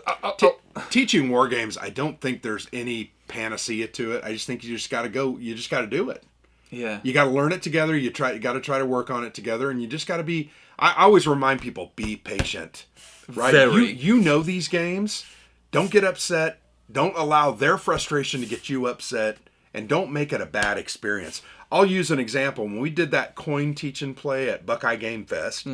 teaching war games. I don't think there's any panacea to it. I just think you just got to go. You just got to do it. Yeah. You got to learn it together. You got to try to work on it together, and you just got to be. I always remind people, be patient. Right. You know these games. Don't get upset. Don't allow their frustration to get you upset, and don't make it a bad experience. I'll use an example. When we did that coin teach and play at Buckeye Game Fest,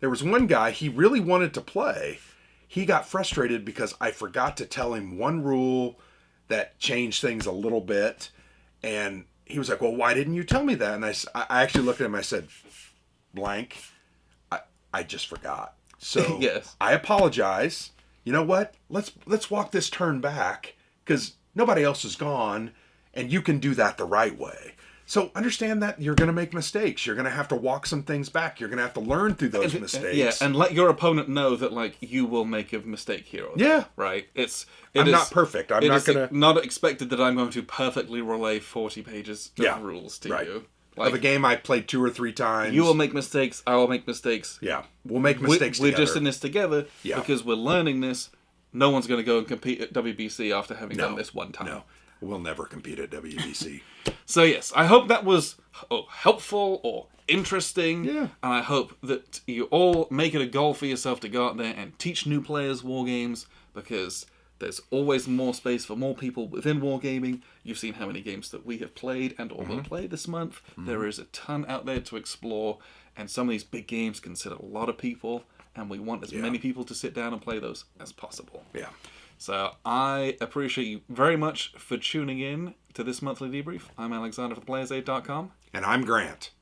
there was one guy, he really wanted to play. He got frustrated because I forgot to tell him one rule that changed things a little bit. And he was like, well, why didn't you tell me that? And I actually looked at him, I said, blank, I just forgot. So Yes. I apologize. You know what? Let's walk this turn back because nobody else is gone and you can do that the right way. So understand that you're going to make mistakes. You're going to have to walk some things back. You're going to have to learn through those mistakes. Yeah, and let your opponent know that, like, you will make a mistake here or there. Yeah. Right? I'm not perfect. I'm not going to... not expected that I'm going to perfectly relay 40 pages of rules to you. Like, of a game I played 2 or 3 times. You will make mistakes. I will make mistakes. Yeah. We'll make mistakes We're together. just in this together because we're learning this. No one's going to go and compete at WBC after having done this one time. No. We'll never compete at WBC. So yes, I hope that was helpful or interesting. Yeah. And I hope that you all make it a goal for yourself to go out there and teach new players Wargames, because there's always more space for more people within Wargaming. You've seen how many games that we have played and or will play this month. There is a ton out there to explore, and some of these big games consider a lot of people, and we want as many people to sit down and play those as possible. Yeah. So I appreciate you very much for tuning in to this monthly debrief. I'm Alexander for ThePlayersaid.com. And I'm Grant.